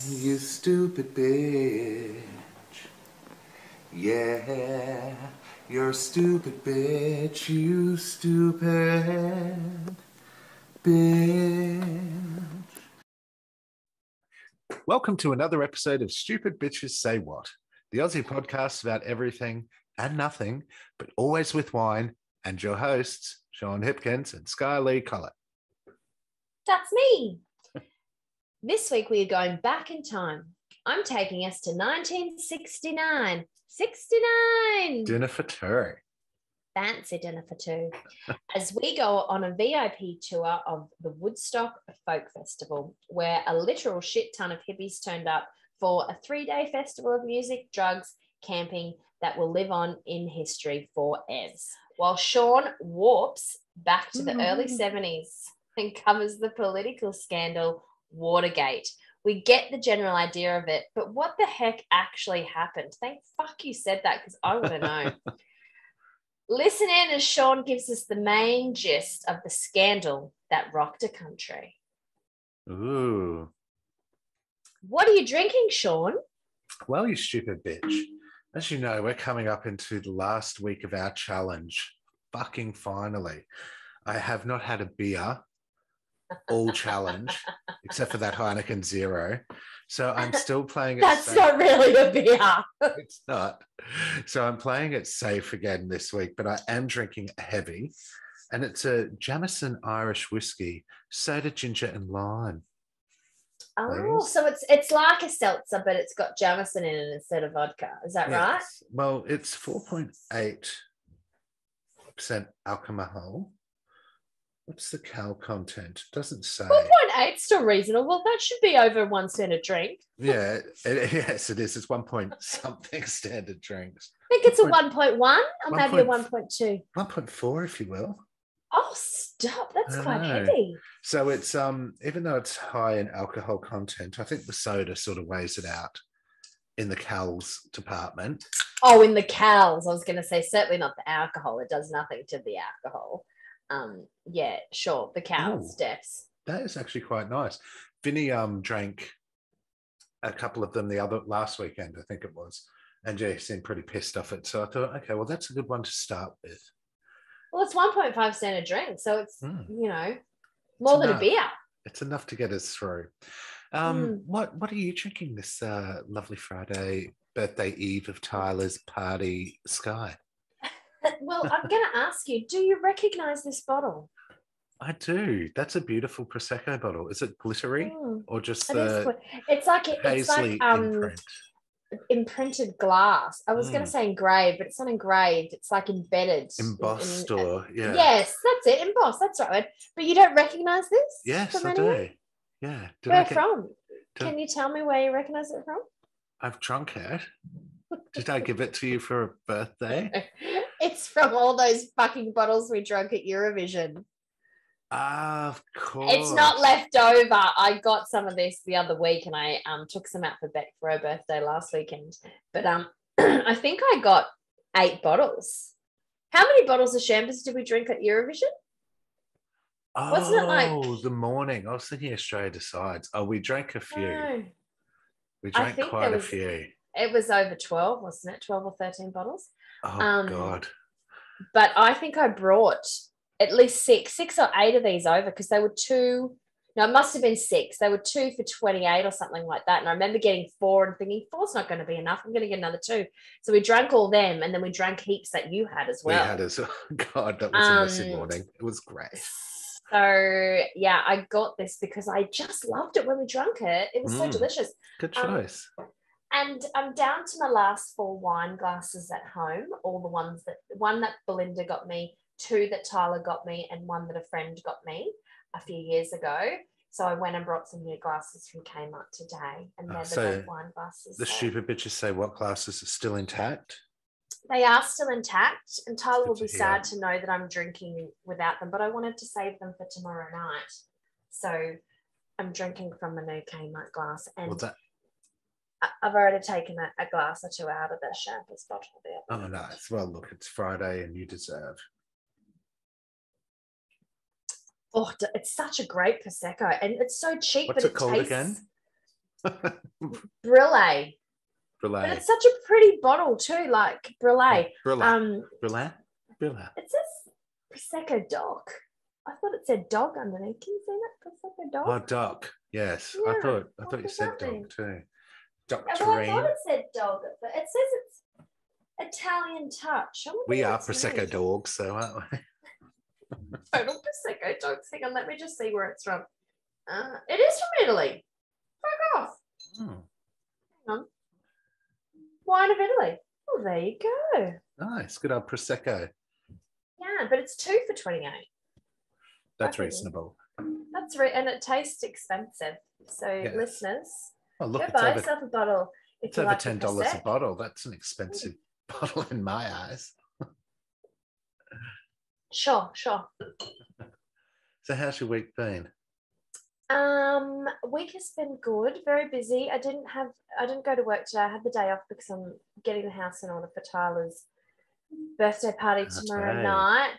You stupid bitch. Yeah, you're a stupid bitch. You stupid bitch. Welcome to another episode of Stupid Bitches Say What, the Aussie podcast about everything and nothing, but always with wine, and your hosts, Sean Hipkins and Skye Lee Collett. That's me. This week we are going back in time. I'm taking us to 1969. 69! Dinner for two. Fancy dinner for two. As we go on a VIP tour of the Woodstock Folk Festival, where a literal shit ton of hippies turned up for a 3-day festival of music, drugs, camping that will live on in history forever. While Sean warps back to the early 70s and covers the political scandal Watergate. We get the general idea of it, but what the heck actually happened? Thank fuck you said that, because I want to know. Listen in as Sean gives us the main gist of the scandal that rocked a country. Ooh. What are you drinking, Sean? Well, you stupid bitch. As you know, we're coming up into the last week of our challenge. Fucking finally. I have not had a beer all challenge, except for that Heineken Zero. So I'm still playing it That's safe. not really a beer. It's not. So I'm playing it safe again this week, but I am drinking a heavy. And it's a Jameson Irish whiskey, soda, ginger, and lime. Oh, Please. so it's like a seltzer, but it's got Jameson in it instead of vodka. Is that right? Yes. Well, it's 4.8% alcohol. What's the cal content? It doesn't say. 4.8 still reasonable. That should be over 1 cent a drink. Yeah, yes, it is. It's 1 point something standard drinks. I think it's a 1.1 or maybe a 1.2. 1.4, if you will. Oh, stop. That's quite know. heavy. So it's even though it's high in alcohol content, I think the soda sort of weighs it out in the cals department. Oh, in the cals. I was going to say certainly not the alcohol. It does nothing to the alcohol. Yeah, sure. The cals, Defs. That is actually quite nice. Vinny drank a couple of them last weekend, I think it was, and yeah, he seemed pretty pissed off it. So I thought, okay, well, that's a good one to start with. Well, it's 1.5 cent a drink, so it's more than a beer. It's enough to get us through. What are you drinking this lovely Friday birthday eve of Tyler's party, Skye? Well, I'm going to ask you, do you recognize this bottle? I do. That's a beautiful Prosecco bottle. Is it glittery or just the it's like paisley imprint? Imprinted glass. I was going to say engraved, but it's not engraved. It's like embedded. Embossed or, yeah. Yes, that's it. Embossed. That's right. But you don't recognize this? Yes, I do. Yeah. Where from? Can you tell me where you recognize it from? I've drunk it. Did I give it to you for a birthday? It's from all those fucking bottles we drank at Eurovision. Of course. It's not left over. I got some of this the other week and I took some out for Beck for her birthday last weekend. But I think I got 8 bottles. How many bottles of champers did we drink at Eurovision? Wasn't it like the morning? I was thinking Australia Decides. Oh, we drank a few. No. We drank quite a few. It was over 12, wasn't it? 12 or 13 bottles. Oh, God. But I think I brought at least 6 or 8 of these over because they were 2. No, it must have been 6. They were 2 for 28 or something like that. And I remember getting 4 and thinking, 4's not going to be enough. I'm going to get another 2. So we drank all them and then we drank heaps that you had as well. We had as well. God, that was a messy morning. It was great. So, yeah, I got this because I just loved it when we drank it. It was so delicious. Good choice. And I'm down to my last 4 wine glasses at home, all the one that Belinda got me, 2 that Tyler got me, and 1 that a friend got me a few years ago. So I went and brought some new glasses from Kmart today, and they're the red wine glasses. The stupid bitches say what glasses are still intact? They are still intact, and Tyler will be sad to know that I'm drinking without them, but I wanted to save them for tomorrow night. So I'm drinking from a new Kmart glass, and I've already taken a glass or 2 out of the champers bottle there. Oh, nice. Well, look, it's Friday and you deserve. Oh, it's such a great Prosecco, and it's so cheap. What's it called again? Brillet. But it's such a pretty bottle too, like Brillet. Brillet? It says Prosecco Doc. I thought it said dog underneath. Can you see that? Prosecco Dog? Oh, Doc. Yes. Yeah. I thought you said dog too. Doc Well, I thought it said dog, but it says it's Italian touch. We are Prosecco dogs, so aren't we? Total Prosecco dogs. Hang on, let me just see where it's from. It is from Italy. Fuck off. Hmm. Hang on. Wine of Italy. Oh, there you go. Nice. Good old Prosecco. Yeah, but it's 2 for $28. That's reasonable. That's right, and it tastes expensive. So, yes. Listeners, go buy yourself a bottle. It's over $10 a bottle. That's an expensive bottle in my eyes. Sure. So, how's your week been? Week has been good. Very busy. I didn't go to work today. I had the day off because I'm getting the house in order for Tyler's birthday party tomorrow night.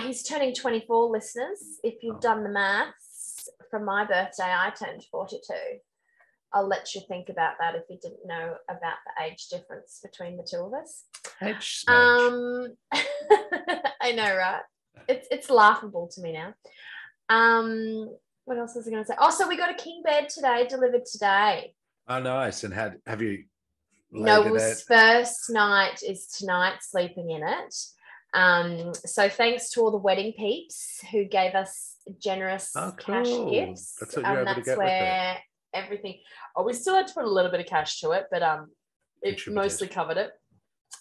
He's turning 24, listeners. If you've done the maths, from my birthday, I turned 42. I'll let you think about that if you didn't know about the age difference between the two of us. Age smudge. I know, right? It's laughable to me now. What else was I going to say? Oh, so we got a king bed today, delivered today. Oh, nice. And have you? No, first night is tonight, sleeping in it. So thanks to all the wedding peeps who gave us generous cash gifts. That's what you're able to get with it. Everything. Oh, we still had to put a little bit of cash to it, but it mostly covered it.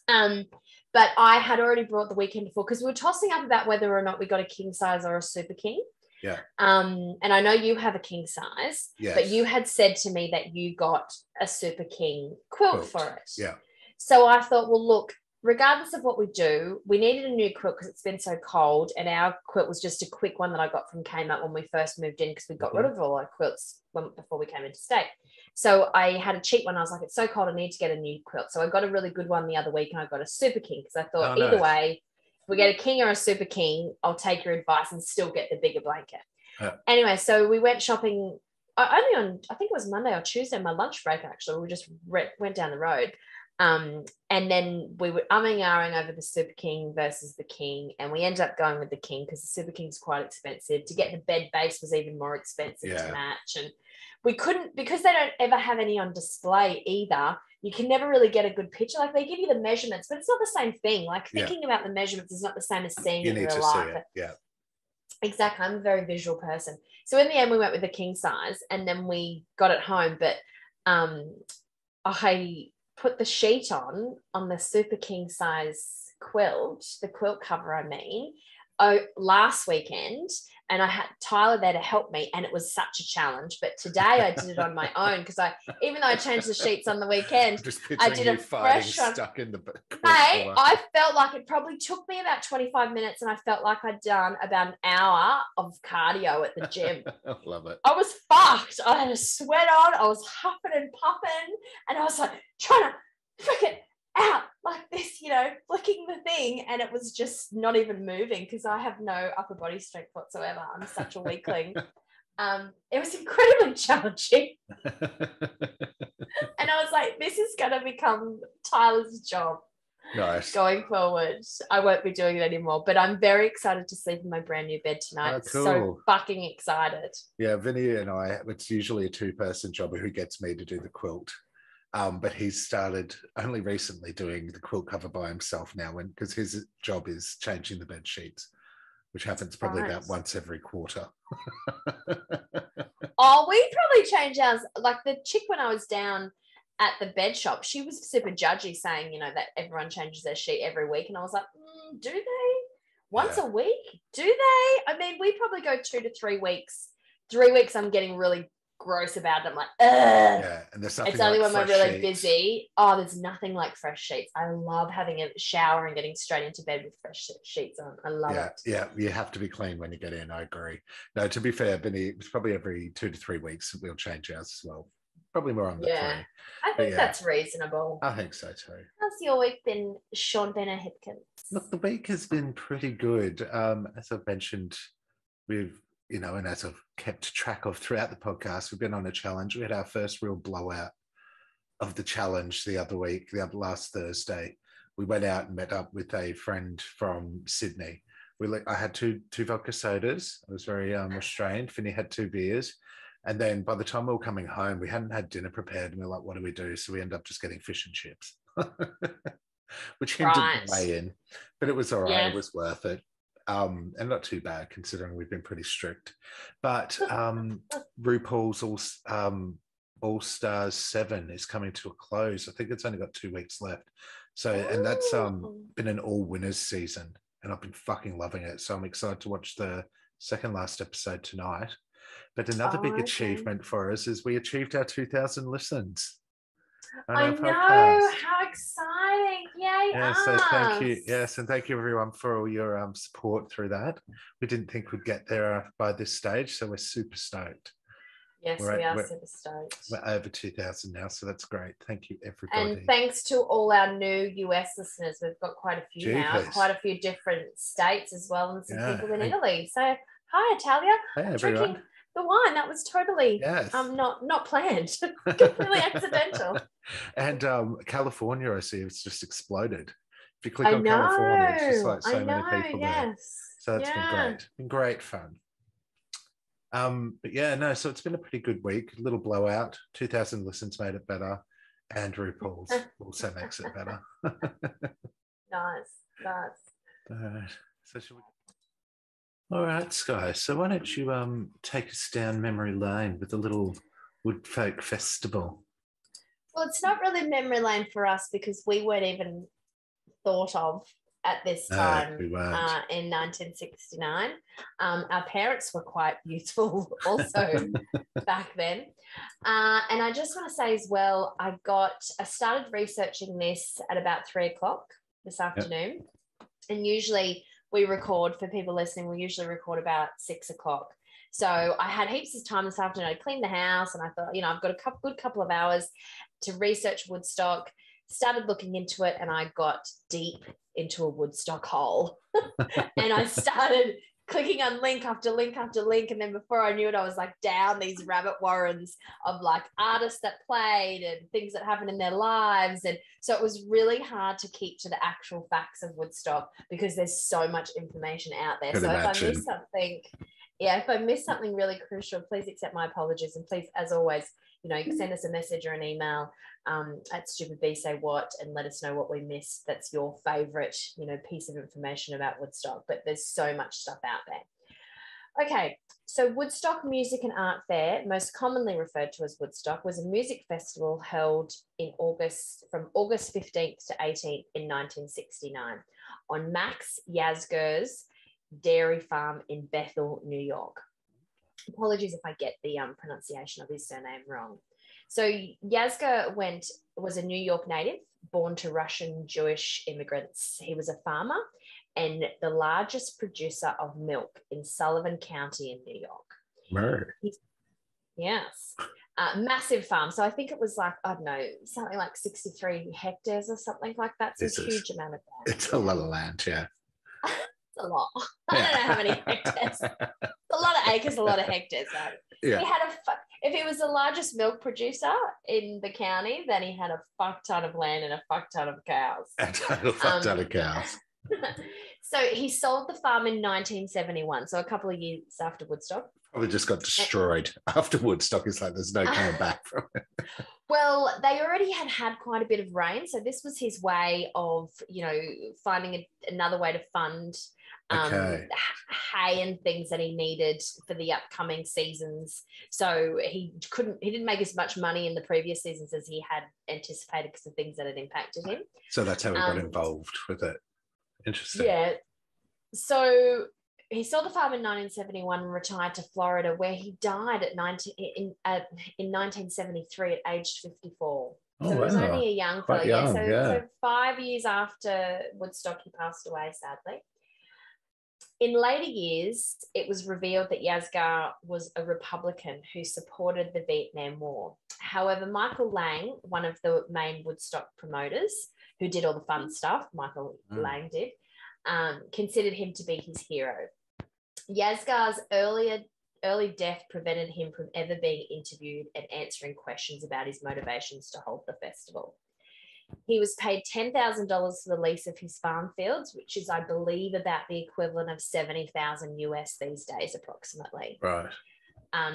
But I had already brought the weekend before because we were tossing up about whether or not we got a king size or a super king. Yeah. And I know you have a king size, yes. but you had said to me that you got a super king quilt for it. Yeah. So I thought, well, look, regardless of what we do, we needed a new quilt because it's been so cold, and our quilt was just a quick one that I got from Kmart when we first moved in because we got rid of all our quilts before we came into state. So I had a cheap one. I was like, it's so cold, I need to get a new quilt. So I got a really good one the other week, and I got a super king because I thought either way, we get a king or a super king, I'll take your advice and still get the bigger blanket. Anyway, so we went shopping only on, I think it was Monday or Tuesday, my lunch break, actually. We just went down the road. And then we were umming over the super king versus the king. And we ended up going with the king because the super king's quite expensive. To get the bed base was even more expensive to match. And we couldn't, because they don't ever have any on display either, you can never really get a good picture. Like, they give you the measurements, but it's not the same thing. Like, thinking about the measurements is not the same as seeing it in real life. See it. Yeah. Exactly. I'm a very visual person. So in the end, we went with the king size, and then we got it home. But I put the sheet on the super king size quilt, the quilt cover, last weekend, and I had Tyler there to help me, and it was such a challenge. But today I did it on my own because even though I changed the sheets on the weekend, I did a fresh one. Stuck in the Hey, I felt like it probably took me about 25 minutes, and I felt like I'd done about an hour of cardio at the gym. I love it. I was fucked. I had a sweat on. I was huffing and puffing, and I was like trying to frick it out like this, flicking the thing, and it was just not even moving because I have no upper body strength whatsoever. I'm such a weakling. It was incredibly challenging. And I was like, this is going to become Tyler's job. Nice. Going forward. I won't be doing it anymore, but I'm very excited to sleep in my brand new bed tonight. Oh, cool. So fucking excited. Yeah, Vinny and I, it's usually a two-person job who gets me to do the quilt. But he's started only recently doing the quilt cover by himself now, because his job is changing the bed sheets, which happens probably about once every quarter. Oh, we probably change ours. Like the chick when I was down at the bed shop, she was super judgy, saying, that everyone changes their sheet every week. And I was like, do they? Once a week? Do they? I mean, we probably go 2 to 3 weeks. 3 weeks, I'm getting really gross about it. I'm like, ugh. Yeah, and there's something. It's only like when we're really busy. Oh, there's nothing like fresh sheets. I love having a shower and getting straight into bed with fresh sheets on. I love it. Yeah, you have to be clean when you get in. I agree. No, to be fair, Benny, it's probably every 2 to 3 weeks we'll change ours as well. Probably more on the 3. I think that's reasonable. I think so too. How's your week been, Sean Benner Hipkins? Look, the week has been pretty good. As I've mentioned, we've and as I've kept track of throughout the podcast, we've been on a challenge. We had our first real blowout of the challenge the other week, last Thursday. We went out and met up with a friend from Sydney. I had two vodka sodas. I was very restrained. Finney had 2 beers. And then by the time we were coming home, we hadn't had dinner prepared. And we were like, what do we do? So we ended up just getting fish and chips, which hindered the way in. But it was all right. Yeah. It was worth it. And not too bad considering we've been pretty strict. But RuPaul's All Stars 7 is coming to a close. I think it's only got 2 weeks left. So, and that's been an all winners season, and I've been fucking loving it. So I'm excited to watch the second last episode tonight. But another big achievement for us is we achieved our 2,000 listens. I know, how exciting. Yay. Yeah, so thank you. Yes, and thank you everyone for all your support through that. We didn't think we'd get there by this stage, so we're super stoked. Yes, we are super stoked. We're over 2,000 now, so that's great. Thank you, everybody. And thanks to all our new US listeners. We've got quite a few now, quite a few different states as well, and some people in Italy. So, hi, Italia. Hey, everyone. Drinking the wine. That was totally not planned. Completely accidental. And California, I see, it's just exploded. If you click on California, it's just like so many people there. So that's been great. Been great fun. But yeah, no, so it's been a pretty good week. A little blowout. 2,000 listens made it better, and RuPaul's also makes it better. Nice. So should we? All right, Skye. So why don't you take us down memory lane with a little Woodfolk festival? Well, it's not really memory lane for us because we weren't even thought of at this time in 1969. Our parents were quite youthful also back then. And I just want to say as well, I started researching this at about 3:00 this afternoon. And usually we record, for people listening, we usually record about 6:00. So I had heaps of time this afternoon. I cleaned the house and I thought, I've got a good couple of hours to research Woodstock. Started looking into it and I got deep into a Woodstock hole. And I started clicking on link after link after link. And then before I knew it, I was like down these rabbit warrens of like artists that played and things that happened in their lives. And so it was really hard to keep to the actual facts of Woodstock because there's so much information out there. So if I miss something really crucial, please accept my apologies. And please, as always, send us a message or an email at stupidbsaywhat and let us know what we missed. That's your favorite, piece of information about Woodstock, but there's so much stuff out there. Okay, so Woodstock Music and Art Fair, most commonly referred to as Woodstock, was a music festival held from August 15th to 18th in 1969 on Max Yasgur's dairy farm in Bethel, New York. Apologies if I get the pronunciation of his surname wrong. So Yasgur was a New York native, born to Russian Jewish immigrants. He was a farmer and the largest producer of milk in Sullivan County in New York. Yes. Massive farm. So I think it was like, I don't know, something like 63 hectares or something like that. So it's a huge amount of land. It's a lot of land, yeah. A lot. I don't know how many hectares. A lot of acres, a lot of hectares. He had if he was the largest milk producer in the county, then he had a fuck ton of land and a fuck ton of cows. A total fuck ton of cows. So he sold the farm in 1971, so a couple of years after Woodstock. Probably just got destroyed after Woodstock. It's like there's no coming back from it. Well, they already had quite a bit of rain, so this was his way of, finding another way to fund hay and things that he needed for the upcoming seasons. So he didn't make as much money in the previous seasons as he had anticipated because of things that had impacted him. So that's how he got involved with it. Interesting. Yeah. So he sold the farm in 1971 and retired to Florida, where he died in 1973 at age 54. So he was only a young fellow. So 5 years after Woodstock, he passed away, sadly. In later years, it was revealed that Yasgur was a Republican who supported the Vietnam War. However, Michael Lang, one of the main Woodstock promoters, who did all the fun stuff, Lang did, considered him to be his hero. Yasgur's earlier early death prevented him from ever being interviewed and answering questions about his motivations to hold the festival. He was paid $10,000 for the lease of his farm fields, which is, I believe, about the equivalent of 70,000 US these days, approximately. Right.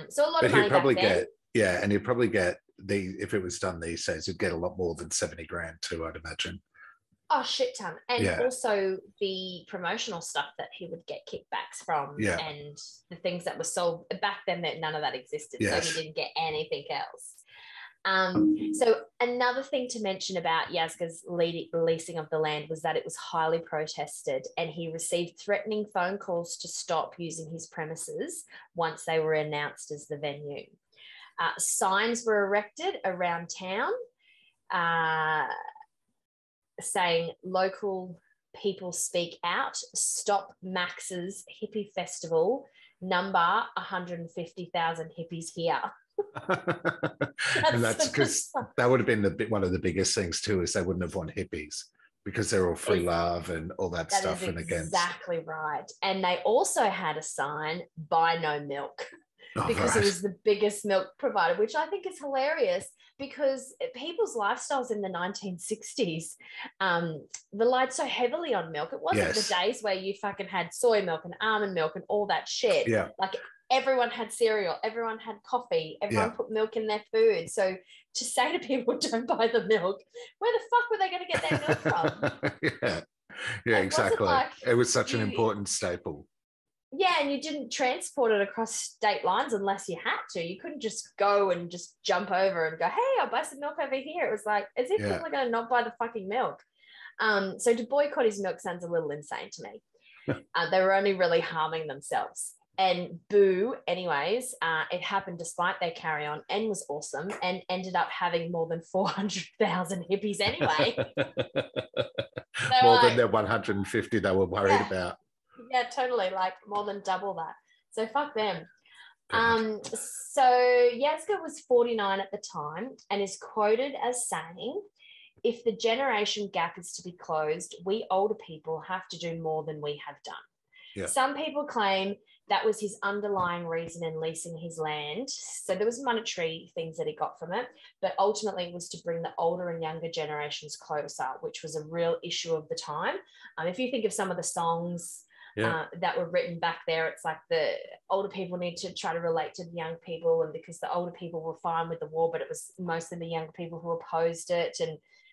So a lot of money back then. And you'd probably get if it was done these days, you'd get a lot more than 70 grand too, I'd imagine. Oh, shit ton. And also the promotional stuff that he would get kickbacks from and the things that were sold back then, that none of that existed. Yes. So he didn't get anything else. So another thing to mention about Yazga's leasing of the land was that it was highly protested, and he received threatening phone calls to stop using his premises once they were announced as the venue. Signs were erected around town saying local people speak out, stop Max's hippie festival, number 150,000 hippies here. And that's because that would have been one of the biggest things too, is they wouldn't have won hippies because they're all free love and all that stuff. And exactly right. And they also had a sign, buy no milk, because it was the biggest milk provider, which I think is hilarious, because people's lifestyles in the 1960s relied so heavily on milk. It wasn't the days where you fucking had soy milk and almond milk and all that shit. Yeah. Like, everyone had cereal, everyone had coffee, everyone put milk in their food. So to say to people, don't buy the milk, where the fuck were they going to get their milk from? Yeah, exactly. It was such an important staple. Yeah, and you didn't transport it across state lines unless you had to. You couldn't just go and just jump over and go, hey, I'll buy some milk over here. It was like, as if people are going to not buy the fucking milk. So to boycott his milk sounds a little insane to me. They were only really harming themselves. And boo, anyways, it happened despite their carry on and was awesome, and ended up having more than 400,000 hippies anyway. More than the 150 they were worried about. Yeah, totally. Like more than double that. So fuck them. So Yazga was 49 at the time and is quoted as saying, if the generation gap is to be closed, we older people have to do more than we have done. Yeah. Some people claim that was his underlying reason in leasing his land. So there was monetary things that he got from it, but ultimately it was to bring the older and younger generations closer, which was a real issue of the time. If you think of some of the songs that were written back there, it's like the older people need to try to relate to the young people, and because the older people were fine with the war, but it was mostly the younger people who opposed it.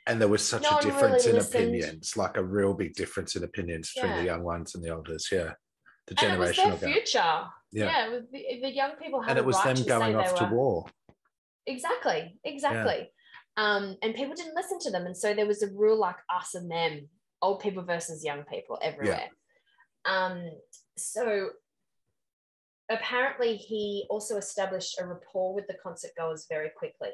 And there was such a difference in opinions, like a real big difference in opinions between the young ones and the elders. Yeah. The generational and it was their future. Yeah. It was the young people had and it was them going off to war. Exactly. Yeah. And people didn't listen to them. And so there was a real like us and them, old people versus young people everywhere. Yeah. So apparently he also established a rapport with the concert goers very quickly.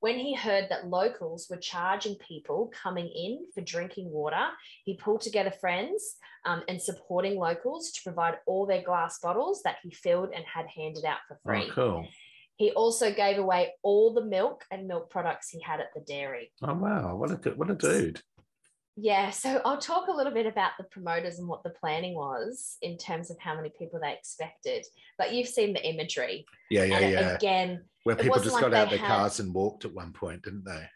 When he heard that locals were charging people coming in for drinking water, he pulled together friends and supporting locals to provide all their glass bottles that he filled and had handed out for free. Oh, cool. He also gave away all the milk and milk products he had at the dairy. Oh, wow. What a dude. Yeah, so I'll talk a little bit about the promoters and what the planning was in terms of how many people they expected. But you've seen the imagery. Yeah. Again, where people just got out of their cars and walked at one point, didn't they?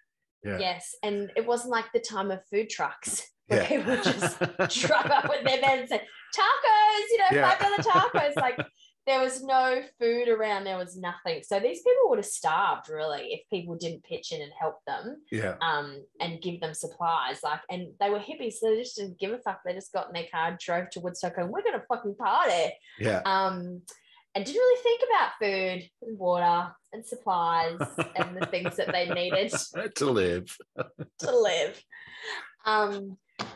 Yeah. Yes, and it wasn't like the time of food trucks where people just drive up with their vans and say, tacos, $5 tacos. Like, there was no food around. There was nothing. So these people would have starved, really, if people didn't pitch in and help them and give them supplies. Like, and they were hippies, so they just didn't give a fuck. They just got in their car, drove to Woodstock, and we're going to fucking party. Yeah. And didn't really think about food and water and supplies and the things that they needed to live.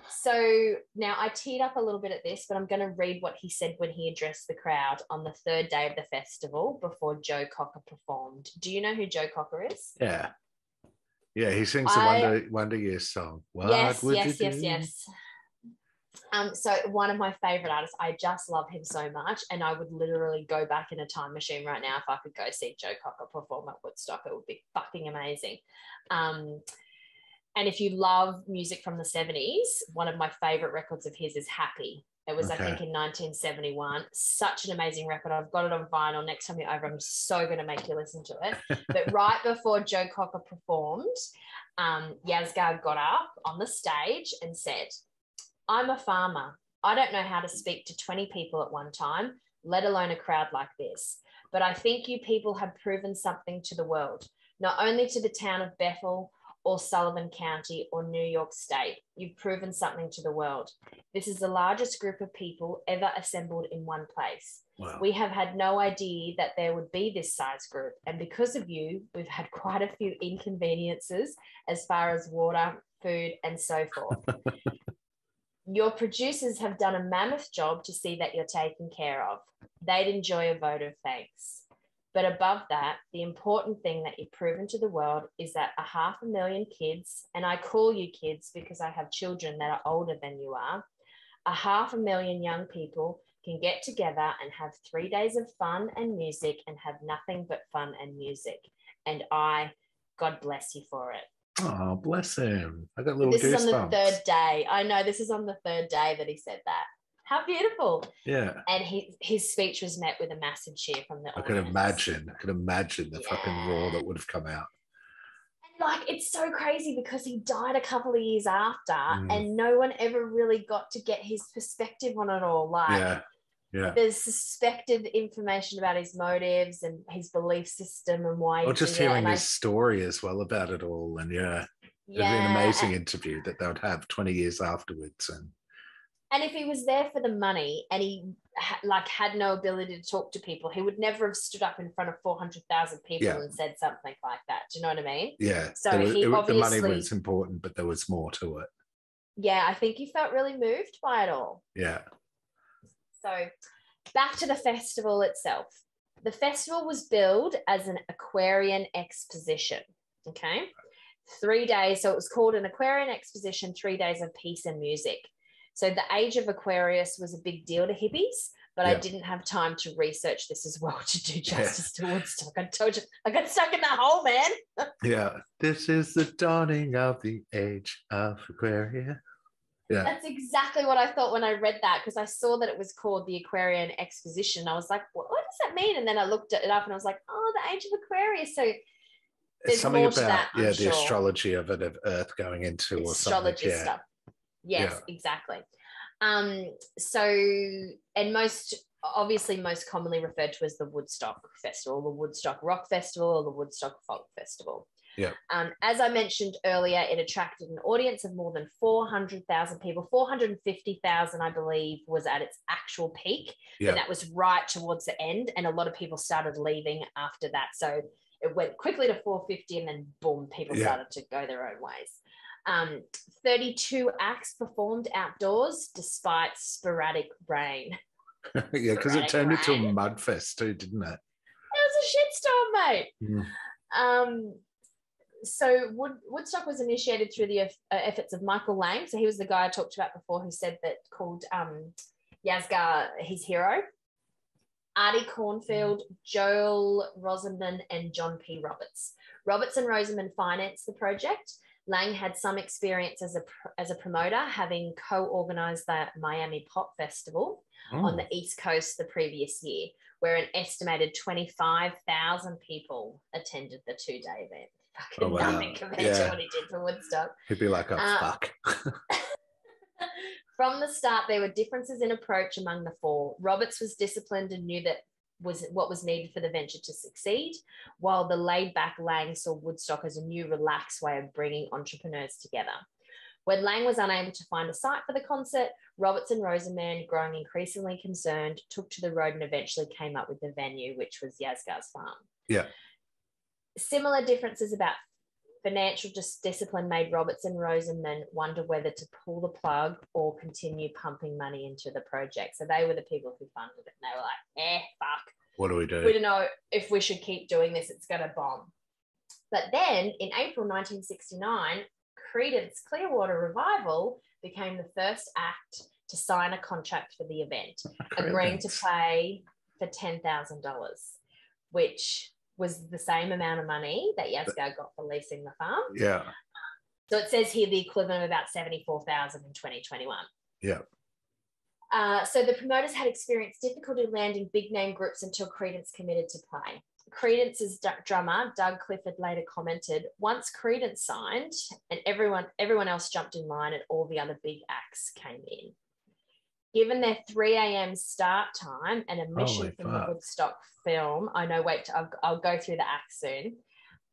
So now I teed up a little bit at this, but I'm going to read what he said when he addressed the crowd on the third day of the festival before Joe Cocker performed. Do you know who Joe Cocker is? Yeah. Yeah, he sings the Wonder Years song. Yes. So one of my favorite artists, I just love him so much, and I would literally go back in a time machine right now if I could go see Joe Cocker perform at Woodstock. It would be fucking amazing. And if you love music from the 70s, one of my favorite records of his is Happy. It was, I think, in 1971. Such an amazing record. I've got it on vinyl. Next time you're over, I'm so going to make you listen to it. But right before Joe Cocker performed, Yasgar got up on the stage and said, "I'm a farmer. I don't know how to speak to 20 people at one time, let alone a crowd like this. But I think you people have proven something to the world, not only to the town of Bethel or Sullivan County or New York State. You've proven something to the world. This is the largest group of people ever assembled in one place. Wow. We have had no idea that there would be this size group. And because of you, we've had quite a few inconveniences as far as water, food, and so forth. Your producers have done a mammoth job to see that you're taken care of. They'd enjoy a vote of thanks. But above that, the important thing that you've proven to the world is that 500,000 kids, and I call you kids because I have children that are older than you are, 500,000 young people can get together and have 3 days of fun and music and have nothing but fun and music. And God bless you for it." Oh, bless him. I got little goosebumps. This is on the third day. I know, this is on the third day that he said that. How beautiful. Yeah. And his speech was met with a massive cheer from the audience. I could imagine the fucking roar that would have come out. And like, it's so crazy because he died a couple of years after and no one ever really got to get his perspective on it all. Like, there's suspected information about his motives and his belief system and why. Or just hearing his story as well about it all. And it'd be an amazing interview that they would have 20 years afterwards. And if he was there for the money and he had no ability to talk to people, he would never have stood up in front of 400,000 people and said something like that. Do you know what I mean? Yeah. So the money was important, but there was more to it. Yeah, I think he felt really moved by it all. Yeah. So back to the festival itself. The festival was billed as an Aquarian exposition. Okay. 3 days. So it was called an Aquarian exposition, 3 days of peace and music. So the age of Aquarius was a big deal to hippies, but I didn't have time to research this as well to do justice to Woodstock. I told you, I got stuck in that hole, man. Yeah. This is the dawning of the age of Aquarius. Yeah. That's exactly what I thought when I read that, because I saw that it was called the Aquarian Exposition. I was like, what does that mean? And then I looked it up and I was like, oh, the age of Aquarius. So there's something more about to that, the astrology of it, of Earth going into or something. Astrology stuff. Yes, exactly. So, and most commonly referred to as the Woodstock Festival, the Woodstock Rock Festival, or the Woodstock Folk Festival. Yeah. As I mentioned earlier, it attracted an audience of more than 400,000 people. 450,000, I believe, was at its actual peak. Yeah. And that was right towards the end. And a lot of people started leaving after that. So it went quickly to 450 and then boom, people started to go their own ways. 32 acts performed outdoors despite sporadic rain. Yeah, because it turned into a mud fest too, didn't it? It was a shitstorm, mate. So Woodstock was initiated through the efforts of Michael Lang. So he was the guy I talked about before who said that, called Yasgar his hero. Artie Cornfield, Joel Rosenman, and John P. Roberts. Roberts and Rosenman financed the project. Lang had some experience as a promoter, having co-organised the Miami Pop Festival on the East Coast the previous year, where an estimated 25,000 people attended the 2-day event. Fucking nothing compared to what he did for Woodstock. He'd be like, oh, fuck. From the start, there were differences in approach among the four. Roberts was disciplined and knew that was what was needed for the venture to succeed, while the laid-back Lang saw Woodstock as a new, relaxed way of bringing entrepreneurs together. When Lang was unable to find a site for the concert, Roberts and Rosenman, growing increasingly concerned, took to the road and eventually came up with the venue, which was Yasgar's farm. Yeah. Similar differences about financial discipline made Roberts and Rosenman wonder whether to pull the plug or continue pumping money into the project. So they were the people who funded it. And they were like, fuck. What do we do? We don't know if we should keep doing this. It's going to bomb. But then in April 1969, Creedence Clearwater Revival became the first act to sign a contract for the event, agreeing to pay for $10,000, which was the same amount of money that Yasgar got for leasing the farm. Yeah. So it says here the equivalent of about $74,000 in 2021. Yeah. So the promoters had experienced difficulty landing big name groups until Creedence committed to play. Creedence's drummer, Doug Clifford, later commented, once Creedence signed and everyone else jumped in line and all the other big acts came in. Given their 3 a.m. start time and a mission from the Woodstock film, I'll go through the acts soon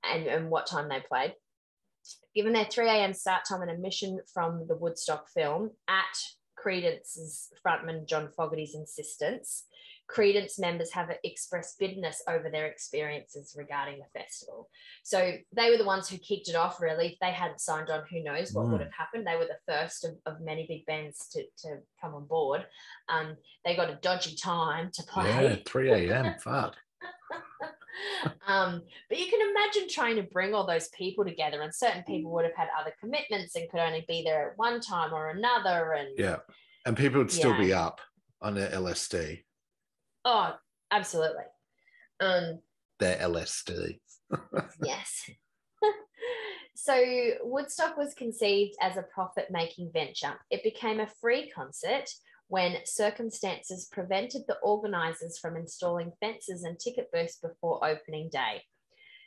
and what time they played. Given their 3 a.m. start time and a mission from the Woodstock film, at Creedence's frontman John Fogerty's insistence, Creedence members have expressed bitterness over their experiences regarding the festival. So they were the ones who kicked it off, really. If they hadn't signed on, who knows what would have happened. They were the first of many big bands to come on board. They got a dodgy time to play. Yeah, 3 a.m. Fuck. But you can imagine trying to bring all those people together, and certain people would have had other commitments and could only be there at one time or another. And people would still be up on their LSD. Oh, absolutely. Their LSD. Yes. So Woodstock was conceived as a profit-making venture. It became a free concert when circumstances prevented the organisers from installing fences and ticket booths before opening day.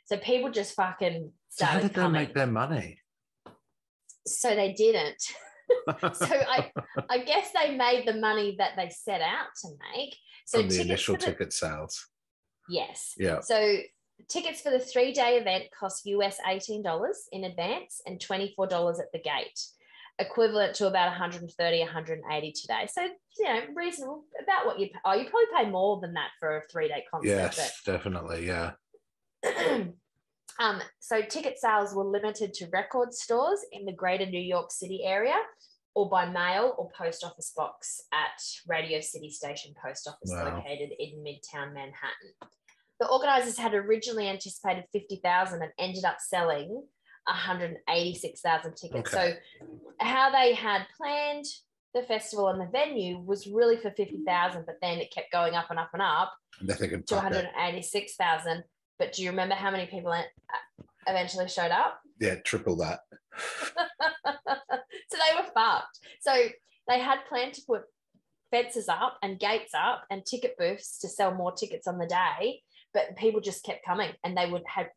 So people just fucking started So how did coming. they make their money? So they didn't. So I guess they made the money that they set out to make. So from the initial ticket sales. Yes. Yeah. So tickets for the 3-day event cost US $18 in advance and $24 at the gate, equivalent to about $130, $180 today. So, reasonable, about what you pay. You probably pay more than that for a 3-day concert. Yes, definitely, yeah. So ticket sales were limited to record stores in the greater New York City area, or by mail or post office box at Radio City Station Post Office located in Midtown Manhattan. The organisers had originally anticipated 50,000 and ended up selling 186,000 tickets. Okay. So how they had planned the festival and the venue was really for 50,000, but then it kept going up and up and up to 186,000. But do you remember how many people eventually showed up? Yeah, triple that. So they were fucked. So they had planned to put fences up and gates up and ticket booths to sell more tickets on the day, but people just kept coming and they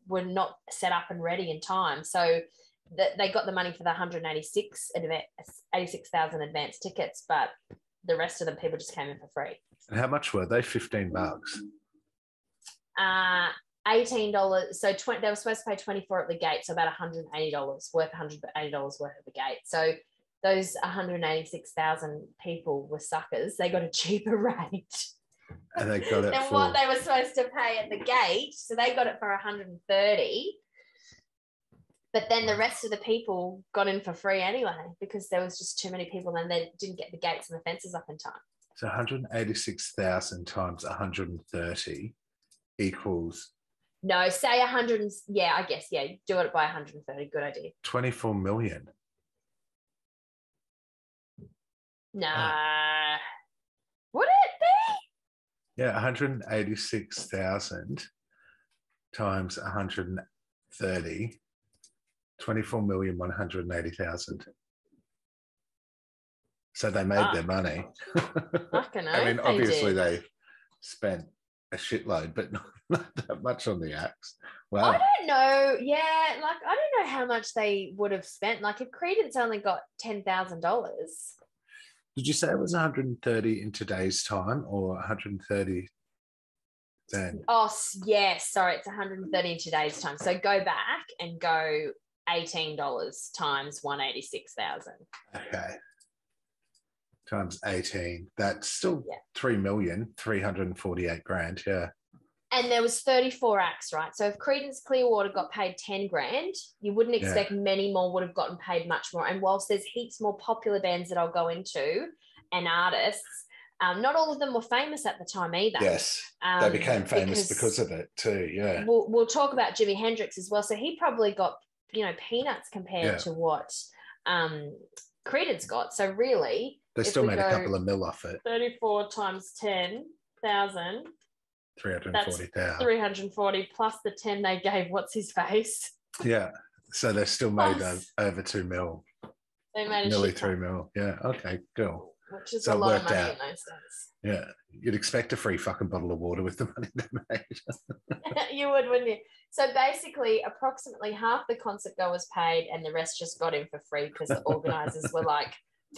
were not set up and ready in time. So they got the money for the 86,000 advance tickets, but the rest of them people just came in for free. And how much were they? $15? $18. So they were supposed to pay $24 at the gate, so about $180 worth at the gate. So those 186,000 people were suckers. They got a cheaper rate. And they got it than what they were supposed to pay at the gate. So they got it for $130. But then the rest of the people got in for free anyway, because there was just too many people and they didn't get the gates and the fences up in time. So 186,000 times 130 equals... No, say 100. Yeah, I guess. Yeah, do it by 130. Good idea. 24 million. Nah. Would it be? Yeah, 186,000 times 130. 24,180,000. So they made their money. Fucking I mean, obviously they spent a shitload, but not that much on the acts. Wow. I don't know. Yeah, I don't know how much they would have spent. Like if Creedence only got $10,000. Did you say it was 130 in today's time or 130 then? Oh, yes. Sorry, it's 130 in today's time. So go back and go $18 times 186,000. Okay. Times 18. That's still 3,348,000. Yeah. And there was 34 acts, right? So if Creedence Clearwater got paid 10 grand, you wouldn't expect many more would have gotten paid much more. And whilst there's heaps more popular bands that I'll go into and artists, not all of them were famous at the time either. Yes, they became famous because of it too, yeah. We'll talk about Jimi Hendrix as well. So he probably got, peanuts compared to what Creedence got. So really... They still made a couple of mil off it. 34 times 10,000... 340,000. 340 plus the 10 they gave what's his face. Yeah. So they still made over 2 mil. They made nearly 3 mil. Yeah. Okay, cool. which is So a it lot of worked money out. in those days. Yeah. You'd expect a free fucking bottle of water with the money they made. You would, wouldn't you? So basically, approximately half the concert goers paid and the rest just got in for free because the organisers were like,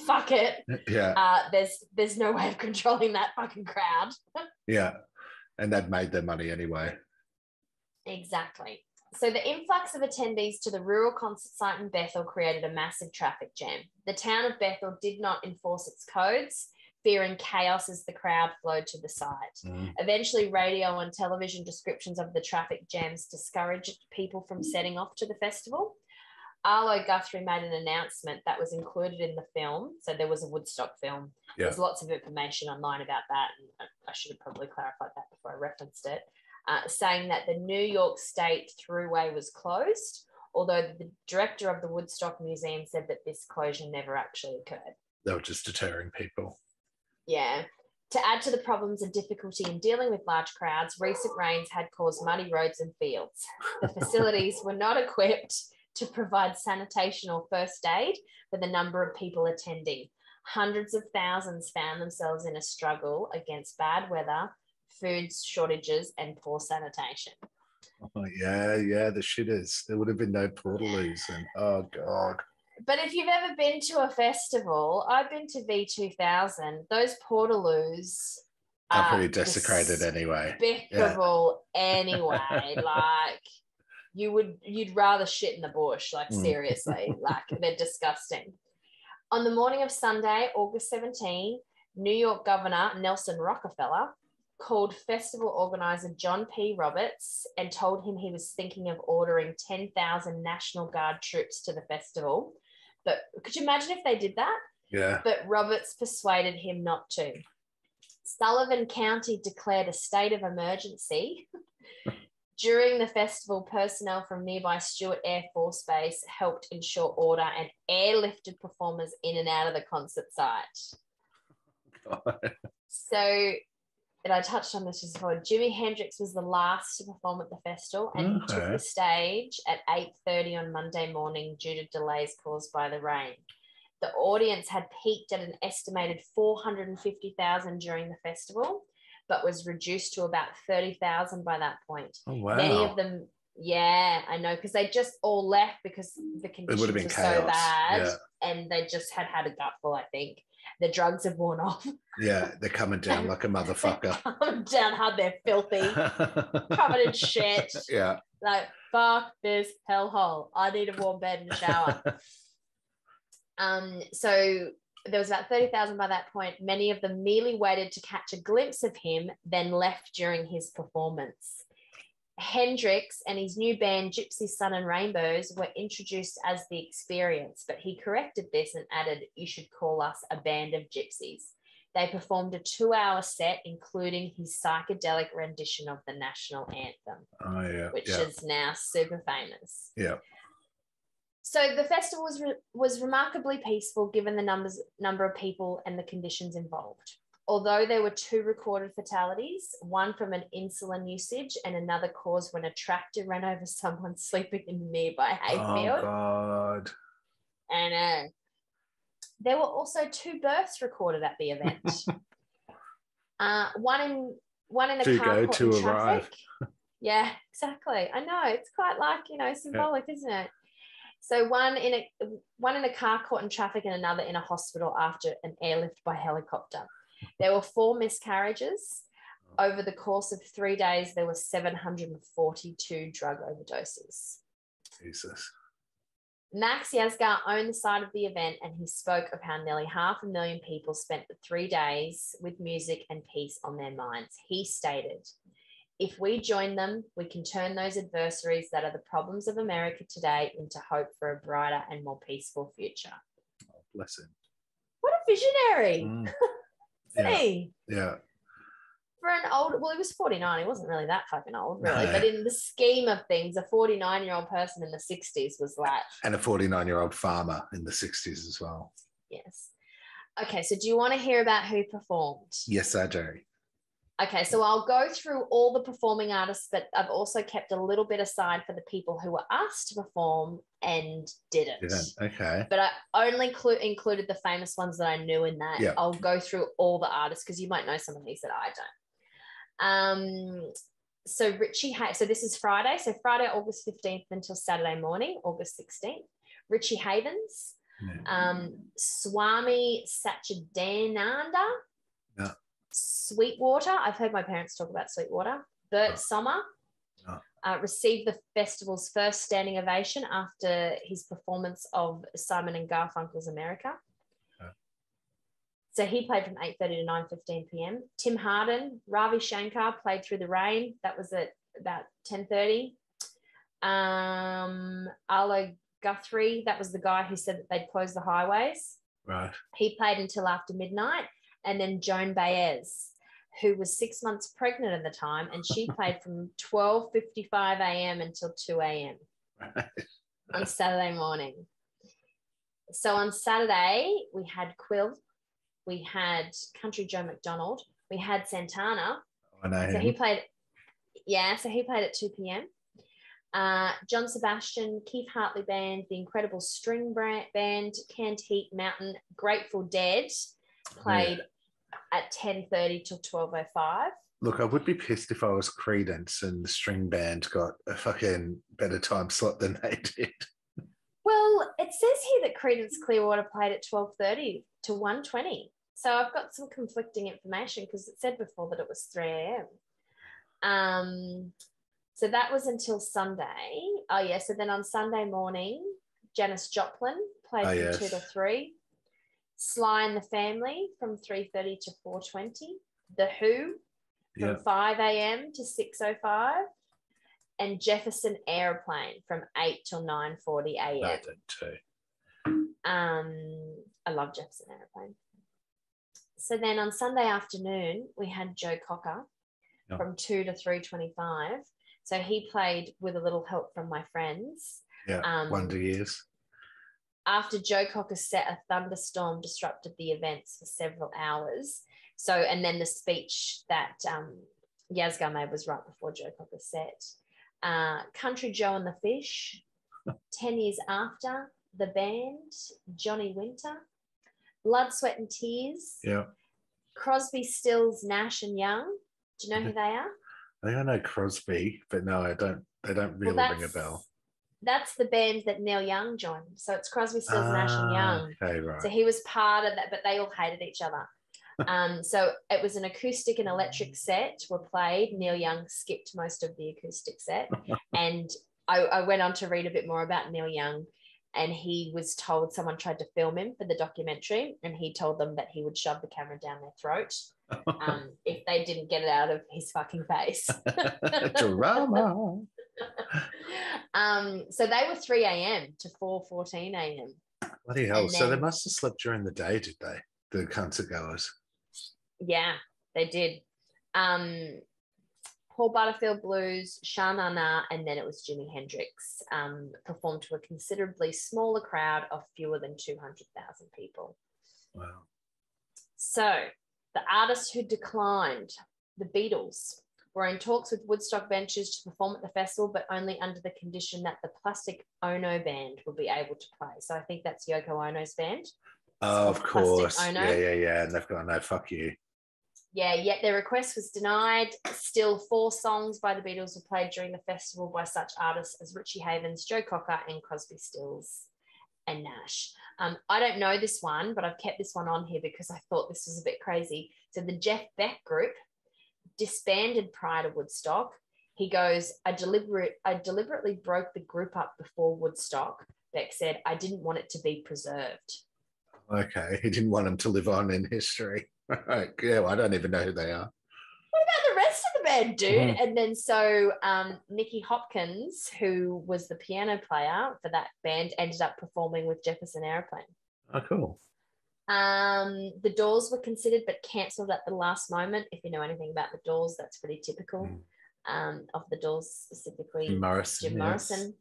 fuck it. Yeah. There's no way of controlling that fucking crowd. Yeah. And they'd made their money anyway. Exactly. So the influx of attendees to the rural concert site in Bethel created a massive traffic jam. The town of Bethel did not enforce its codes, fearing chaos as the crowd flowed to the site. Eventually, radio and television descriptions of the traffic jams discouraged people from setting off to the festival. Arlo Guthrie made an announcement that was included in the film. So there was a Woodstock film. Yeah. There's lots of information online about that. And I should have probably clarified that before I referenced it. Saying that the New York State Thruway was closed, although the director of the Woodstock Museum said that this closure never actually occurred. They were just deterring people. Yeah. To add to the problems and difficulty in dealing with large crowds, recent rains had caused muddy roads and fields. The facilities were not equipped to provide sanitation or first aid for the number of people attending. Hundreds of thousands found themselves in a struggle against bad weather, food shortages, and poor sanitation. Oh, yeah, the shitters. There would have been no portaloos, and oh god. But if you've ever been to a festival, I've been to V2000. Those portaloos are pretty desecrated anyway. Despicable anyway. Like you'd rather shit in the bush. Like seriously, like they're disgusting. On the morning of Sunday, August 17, New York Governor Nelson Rockefeller called festival organizer John P. Roberts and told him he was thinking of ordering 10,000 National Guard troops to the festival. But could you imagine if they did that? Yeah. But Roberts persuaded him not to. Sullivan County declared a state of emergency. During the festival, personnel from nearby Stewart Air Force Base helped ensure order and airlifted performers in and out of the concert site. God. So, and I touched on this before, Jimi Hendrix was the last to perform at the festival, and he took the stage at 8:30 on Monday morning due to delays caused by the rain. The audience had peaked at an estimated 450,000 during the festival, but was reduced to about 30,000 by that point. Oh, wow. Many of them, yeah, I know, because they just all left because the conditions were so bad, and they just had a gutful, I think. The drugs have worn off. Yeah, they're coming down like a motherfucker. They're coming down hard, they're filthy, covered in shit. Yeah. Like, fuck this hellhole. I need a warm bed and a shower. So there was about 30,000 by that point. Many of them merely waited to catch a glimpse of him, then left during his performance. Hendrix and his new band Gypsy Sun and Rainbows were introduced as The Experience, but he corrected this and added, "You should call us a band of gypsies." They performed a 2-hour set, including his psychedelic rendition of the national anthem, which is now super famous. Yeah. So the festival was remarkably peaceful given the number of people and the conditions involved. Although there were 2 recorded fatalities, one from an insulin usage and another caused when a tractor ran over someone sleeping in a nearby hayfield. Oh, God. I know. There were also 2 births recorded at the event. One in a car caught in traffic. Yeah, exactly. I know. It's quite like, symbolic, isn't it? So one in a car caught in traffic and another in a hospital after an airlift by helicopter. There were 4 miscarriages. Over the course of 3 days, there were 742 drug overdoses. Jesus. Max Yasgar owned the site of the event, and he spoke of how nearly 500,000 people spent the 3 days with music and peace on their minds. He stated, "If we join them, we can turn those adversaries that are the problems of America today into hope for a brighter and more peaceful future." Oh, bless him. What a visionary. He? Yeah. For an old, well, he was 49. He wasn't really that fucking old, really. No. But in the scheme of things, a 49-year-old person in the 60s was like... And a 49-year-old farmer in the 60s as well. Yes. Okay, so do you want to hear about who performed? Yes, I do. Okay, so I'll go through all the performing artists, but I've also kept a little bit aside for the people who were asked to perform and didn't. Okay. But I only included the famous ones that I knew in that. Yeah. I'll go through all the artists because you might know some of these that I don't. So Richie, so this is Friday. So Friday, August 15th until Saturday morning, August 16th. Richie Havens, Swami Satchidananda, Sweetwater. I've heard my parents talk about Sweetwater. Bert Sommer received the festival's first standing ovation after his performance of Simon and Garfunkel's America. So he played from 8:30 to 9:15 p.m. Tim Harden, Ravi Shankar played Through the Rain. That was at about 10:30. Arlo Guthrie, that was the guy who said that they'd close the highways. Right. He played until after midnight. And then Joan Baez, who was 6 months pregnant at the time, and she played from 12:55 a.m. until 2 a.m. on Saturday morning. So on Saturday, we had Quill, we had Country Joe McDonald, we had Santana. I know him. So he played at 2 p.m. John Sebastian, Keith Hartley Band, the Incredible String Band, Canned Heat Mountain, Grateful Dead played at 10:30 till 12:05. Look, I would be pissed if I was Creedence and the string band got a fucking better time slot than they did. Well, it says here that Creedence Clearwater played at 12:30 to 1:20. So I've got some conflicting information because it said before that it was 3 a.m. So that was until Sunday. Oh, yeah. So then on Sunday morning, Janis Joplin played from 2 to 3. Sly and the Family from 3:30 to 4:20. The Who from 5 a.m. to 6:05. And Jefferson Airplane from 8 till 9:40 a.m. I did too. I love Jefferson Airplane. So then on Sunday afternoon, we had Joe Cocker from 2 to 3:25. So he played with a little help from my friends. Yeah, Wonder Years. After Joe Cocker set, a thunderstorm disrupted the events for several hours. So, and then the speech that Yazgar made was right before Joe Cocker set. Country Joe and the Fish, 10 Years After, The Band, Johnny Winter, Blood, Sweat and Tears, Crosby, Stills, Nash and Young. Do you know who they are? I think I know Crosby, but no, I don't. They don't really ring a bell. That's the band that Neil Young joined. So it's Crosby, Stills, Nash and Young. Okay, right. So he was part of that, but they all hated each other. So it was an acoustic and electric set were played. Neil Young skipped most of the acoustic set. And I went on to read a bit more about Neil Young, and he was told someone tried to film him for the documentary, and he told them that he would shove the camera down their throat if they didn't get it out of his fucking face. Drama. So they were 3 a.m. to 4:14 a.m. Bloody hell. So they must have slept during the day, did they? The concert goers. Yeah, they did. Paul Butterfield Blues, Sha Na Na, and then it was Jimi Hendrix performed to a considerably smaller crowd of fewer than 200,000 people. Wow. So the artists who declined, the Beatles, were in talks with Woodstock Ventures to perform at the festival, but only under the condition that the Plastic Ono Band would be able to play. So I think that's Yoko Ono's band. Oh, of course. Yeah. And they've gone, no, fuck you. Yeah, yet their request was denied. Still, 4 songs by the Beatles were played during the festival by such artists as Richie Havens, Joe Cocker, and Crosby, Stills and Nash. I don't know this one, but I've kept this one on here because I thought this was a bit crazy. So the Jeff Beck group disbanded prior to Woodstock. He goes, I deliberately broke the group up before Woodstock. Beck said, I didn't want it to be preserved. Okay, he didn't want them to live on in history. Yeah, well, I don't even know who they are. What about the rest of the band, dude? And then so Nicky Hopkins, who was the piano player for that band, ended up performing with Jefferson Airplane. Oh, cool. The Doors were considered but cancelled at the last moment. If you know anything about the Doors, that's pretty typical of the Doors, specifically Jim Morrison.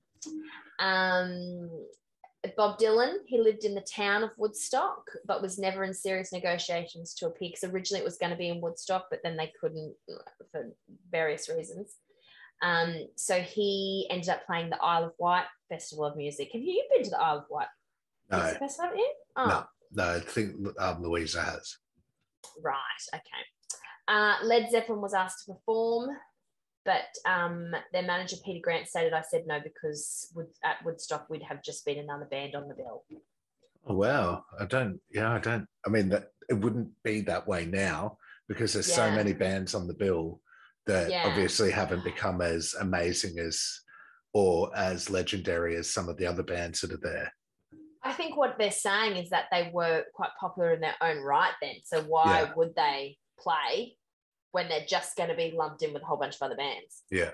Bob Dylan, he lived in the town of Woodstock, but was never in serious negotiations to appear, because originally it was going to be in Woodstock, but then they couldn't for various reasons. So he ended up playing the Isle of Wight Festival of Music. Have you been to the Isle of Wight Music Festival, haven't you? Oh. No, I think Louisa has. Right, okay. Led Zeppelin was asked to perform, but their manager, Peter Grant, stated, I said no because at Woodstock we'd have just been another band on the bill. Oh, wow. I mean, that it wouldn't be that way now because there's so many bands on the bill that obviously haven't become as amazing as or as legendary as some of the other bands that are there. I think what they're saying is that they were quite popular in their own right then. So why would they play when they're just going to be lumped in with a whole bunch of other bands? Yeah.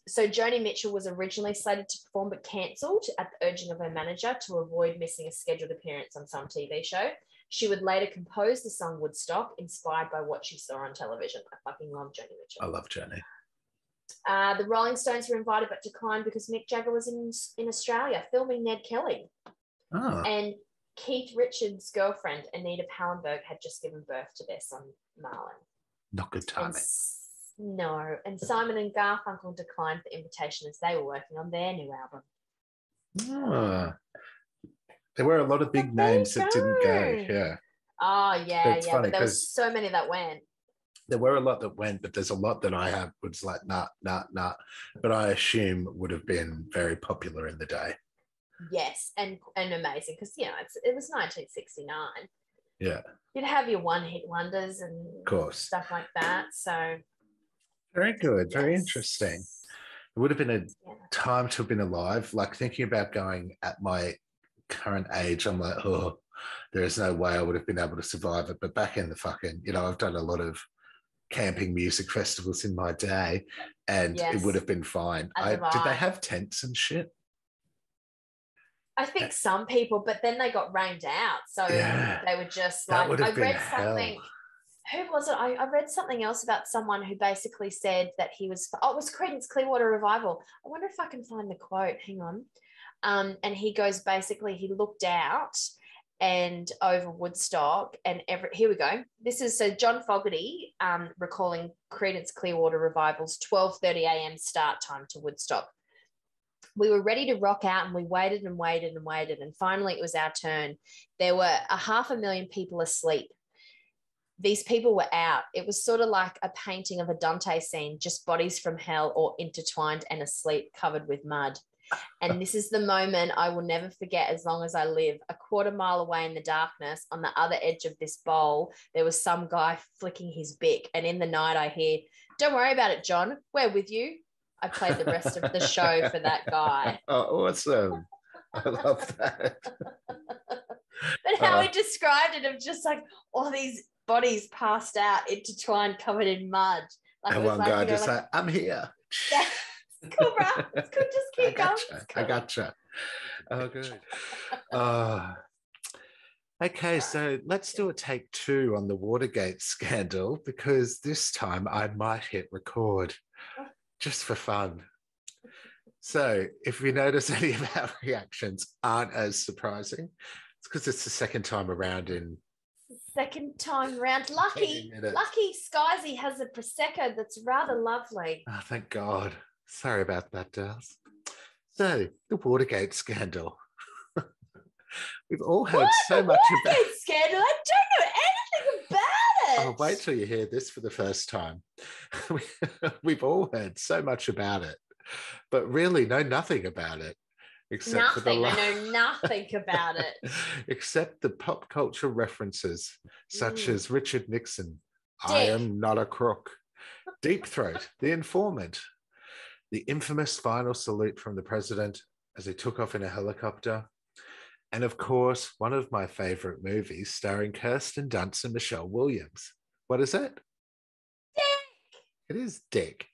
So Joni Mitchell was originally slated to perform but cancelled at the urging of her manager to avoid missing a scheduled appearance on some TV show. She would later compose the song Woodstock, inspired by what she saw on television. I fucking love Joni Mitchell. I love Joni. The Rolling Stones were invited but declined because Mick Jagger was in Australia filming Ned Kelly. Oh. And Keith Richards' girlfriend, Anita Pallenberg, had just given birth to their son, Marlon. Not good timing. No. And Simon and Garfunkel declined the invitation as they were working on their new album. Oh. There were a lot of big names that didn't go. Yeah. Oh, yeah. Funny, but there was so many that went. There were a lot that went, but there's a lot that I have was like, nah. But I assume would have been very popular in the day. Yes, and amazing because, it was 1969. Yeah. You'd have your one-hit wonders and of course stuff like that. So very good, very interesting. It would have been a time to have been alive. Like thinking about going at my current age, I'm like, oh, there is no way I would have been able to survive it. But back in the fucking, I've done a lot of camping music festivals in my day, and it would have been fine. Did they have tents and shit? I think some people, but then they got rained out. So they were just like, I read something. Who was it? I read something else about someone who basically said that it was Creedence Clearwater Revival. I wonder if I can find the quote. Hang on. And he goes, basically, he looked out and over Woodstock and here we go. This is so John Fogerty recalling Creedence Clearwater Revival's 12:30 a.m. start time to Woodstock. We were ready to rock out and we waited and waited and waited. And finally it was our turn. There were 500,000 people asleep. These people were out. It was sort of like a painting of a Dante scene, just bodies from hell all intertwined and asleep, covered with mud. And this is the moment I will never forget as long as I live. A quarter mile away in the darkness, on the other edge of this bowl, there was some guy flicking his bick. And in the night I hear, "Don't worry about it, John. We're with you." I played the rest of the show for that guy. Oh, awesome. I love that. But how he described it of just like all these bodies passed out, intertwined, covered in mud. Like, and one guy just like, "I'm here." That's cool, bro. It's good. Just keep going. I gotcha. Oh, good. Okay, so let's do a take 2 on the Watergate scandal, because this time I might hit record. Just for fun. So if you notice any of our reactions aren't as surprising, it's because it's the second time around in... Second time around. Lucky Skye has a Prosecco that's rather lovely. Oh, thank God. Sorry about that, Dales. So, the Watergate scandal. We've all heard so much about... Watergate scandal? I don't know anything about it. Oh, wait till you hear this for the first time. We've all heard so much about it, but really know nothing about it. I know nothing about it. Except the pop culture references, such as Richard Nixon, "I am not a crook," Deep Throat, The Informant, the infamous final salute from the president as he took off in a helicopter, and of course, one of my favorite movies starring Kirsten Dunst and Michelle Williams. What is it? Dick! It is Dick,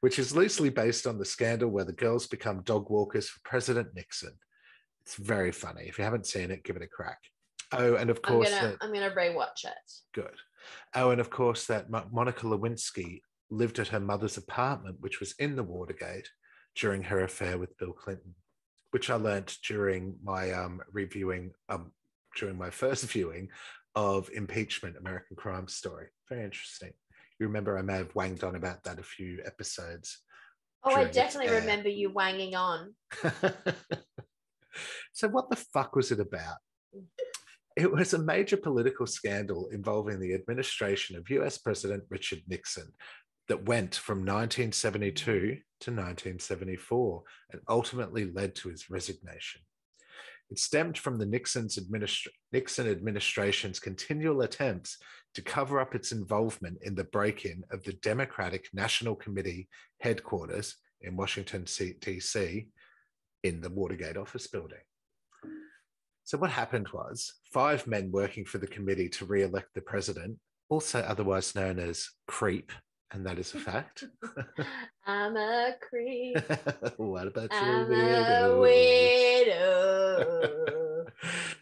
which is loosely based on the scandal where the girls become dog walkers for President Nixon. It's very funny. If you haven't seen it, give it a crack. Oh, and of course... I'm going to rewatch it. Good. Oh, and of course that Monica Lewinsky lived at her mother's apartment, which was in the Watergate, during her affair with Bill Clinton. which I learnt during my during my first viewing of Impeachment, American Crime Story. Very interesting. You remember I may have wanged on about that a few episodes. Oh, I definitely remember you wanging on. So what the fuck was it about? It was a major political scandal involving the administration of US President Richard Nixon that went from 1972 to 1974 and ultimately led to his resignation. It stemmed from the Nixon administration's continual attempts to cover up its involvement in the break-in of the Democratic National Committee headquarters in Washington, D.C., in the Watergate office building. So what happened was 5 men working for the committee to re-elect the president, also otherwise known as creep, and that is a fact. I'm a creep. What about I'm you, a widow?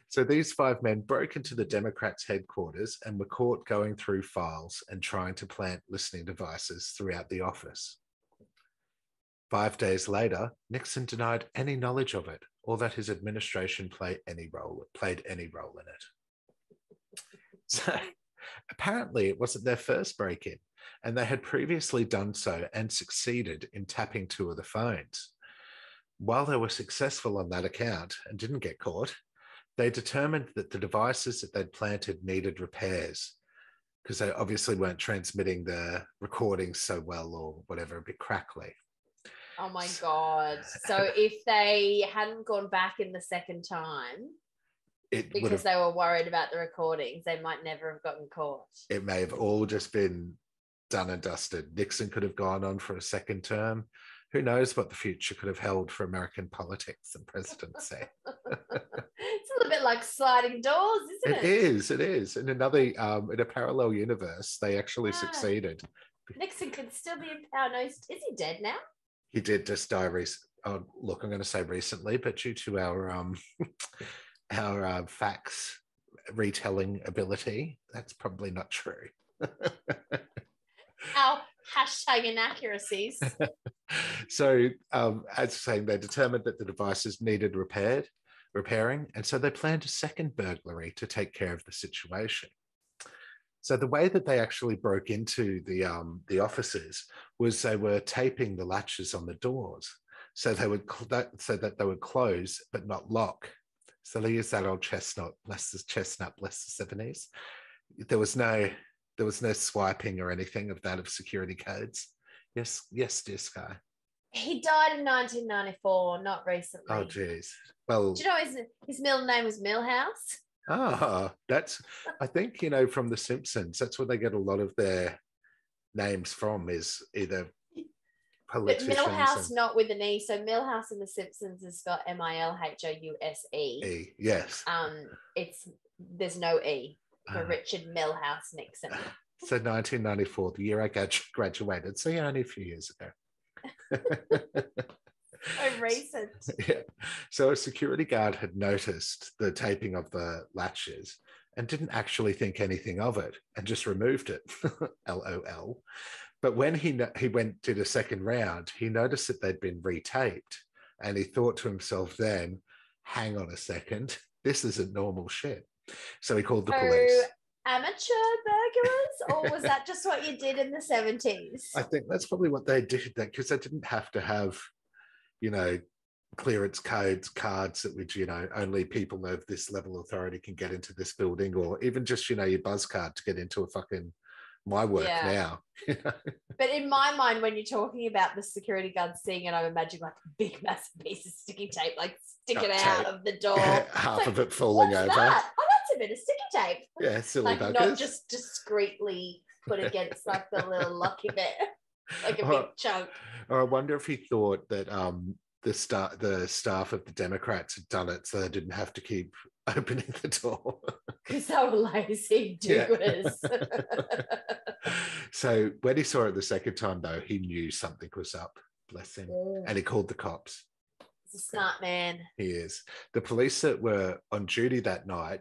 So these 5 men broke into the Democrats' headquarters and were caught going through files and trying to plant listening devices throughout the office. 5 days later, Nixon denied any knowledge of it or that his administration played any role in it. So apparently it wasn't their first break-in, and they had previously done so and succeeded in tapping 2 of the phones. While they were successful on that account and didn't get caught, they determined that the devices that they'd planted needed repairs because they obviously weren't transmitting the recordings so well or whatever, a bit crackly. Oh my God. So if they hadn't gone back in the second time, because they were worried about the recordings, they might never have gotten caught. It may have all just been done and dusted. Nixon could have gone on for a second term. Who knows what the future could have held for American politics and presidency. It's a little bit like sliding doors, isn't it? It is. In a parallel universe, they actually succeeded. Nixon could still be in power. No, is he dead now? He did just die I'm going to say recently, but due to our facts retelling ability, that's probably not true. Our hashtag inaccuracies. So, as saying, they determined that the devices needed repairing, and so they planned a second burglary to take care of the situation. So the way that they actually broke into the offices was they were taping the latches on the doors, so that they would close but not lock. So they used that old chestnut, bless the 70s. There was no swiping or anything of security codes. Yes, dear Skye. He died in 1994, not recently. Oh, geez. Well, do you know his middle name was Milhouse? I think, from The Simpsons, that's where they get a lot of their names from, is either politicians. But Milhouse, not with an E. So Milhouse in The Simpsons is spelled Milhouse. Yes. There's no E for Richard Milhouse Nixon. So 1994, the year I graduated. So only a few years ago. So recent. Yeah. So a security guard had noticed the taping of the latches and didn't actually think anything of it and just removed it. LOL. But when he did a second round, he noticed that they'd been retaped, and he thought to himself then, hang on a second, this isn't normal shit. So he called the police. Amateur burglars, or was that just what you did in the 70s? I think that's probably what they did, because they didn't have to have, clearance cards that would, only people of this level of authority can get into this building, or even just, your buzz card to get into a fucking my work now. But in my mind, when you're talking about the security guard seeing it, I'm imagining like a big massive piece of sticky tape, like sticking out of the door. Half of it falling over. That? Oh, that's a bit of sticky tape. Yeah, silly buggers. Not just discreetly put against like the little lucky bit, like a big chunk. Or I wonder if he thought that the staff of the Democrats had done it so they didn't have to keep opening the door. Because they were lazy doers. So when he saw it the second time, though, he knew something was up, bless him. And he called the cops. He's a smart man. He is. The police that were on duty that night,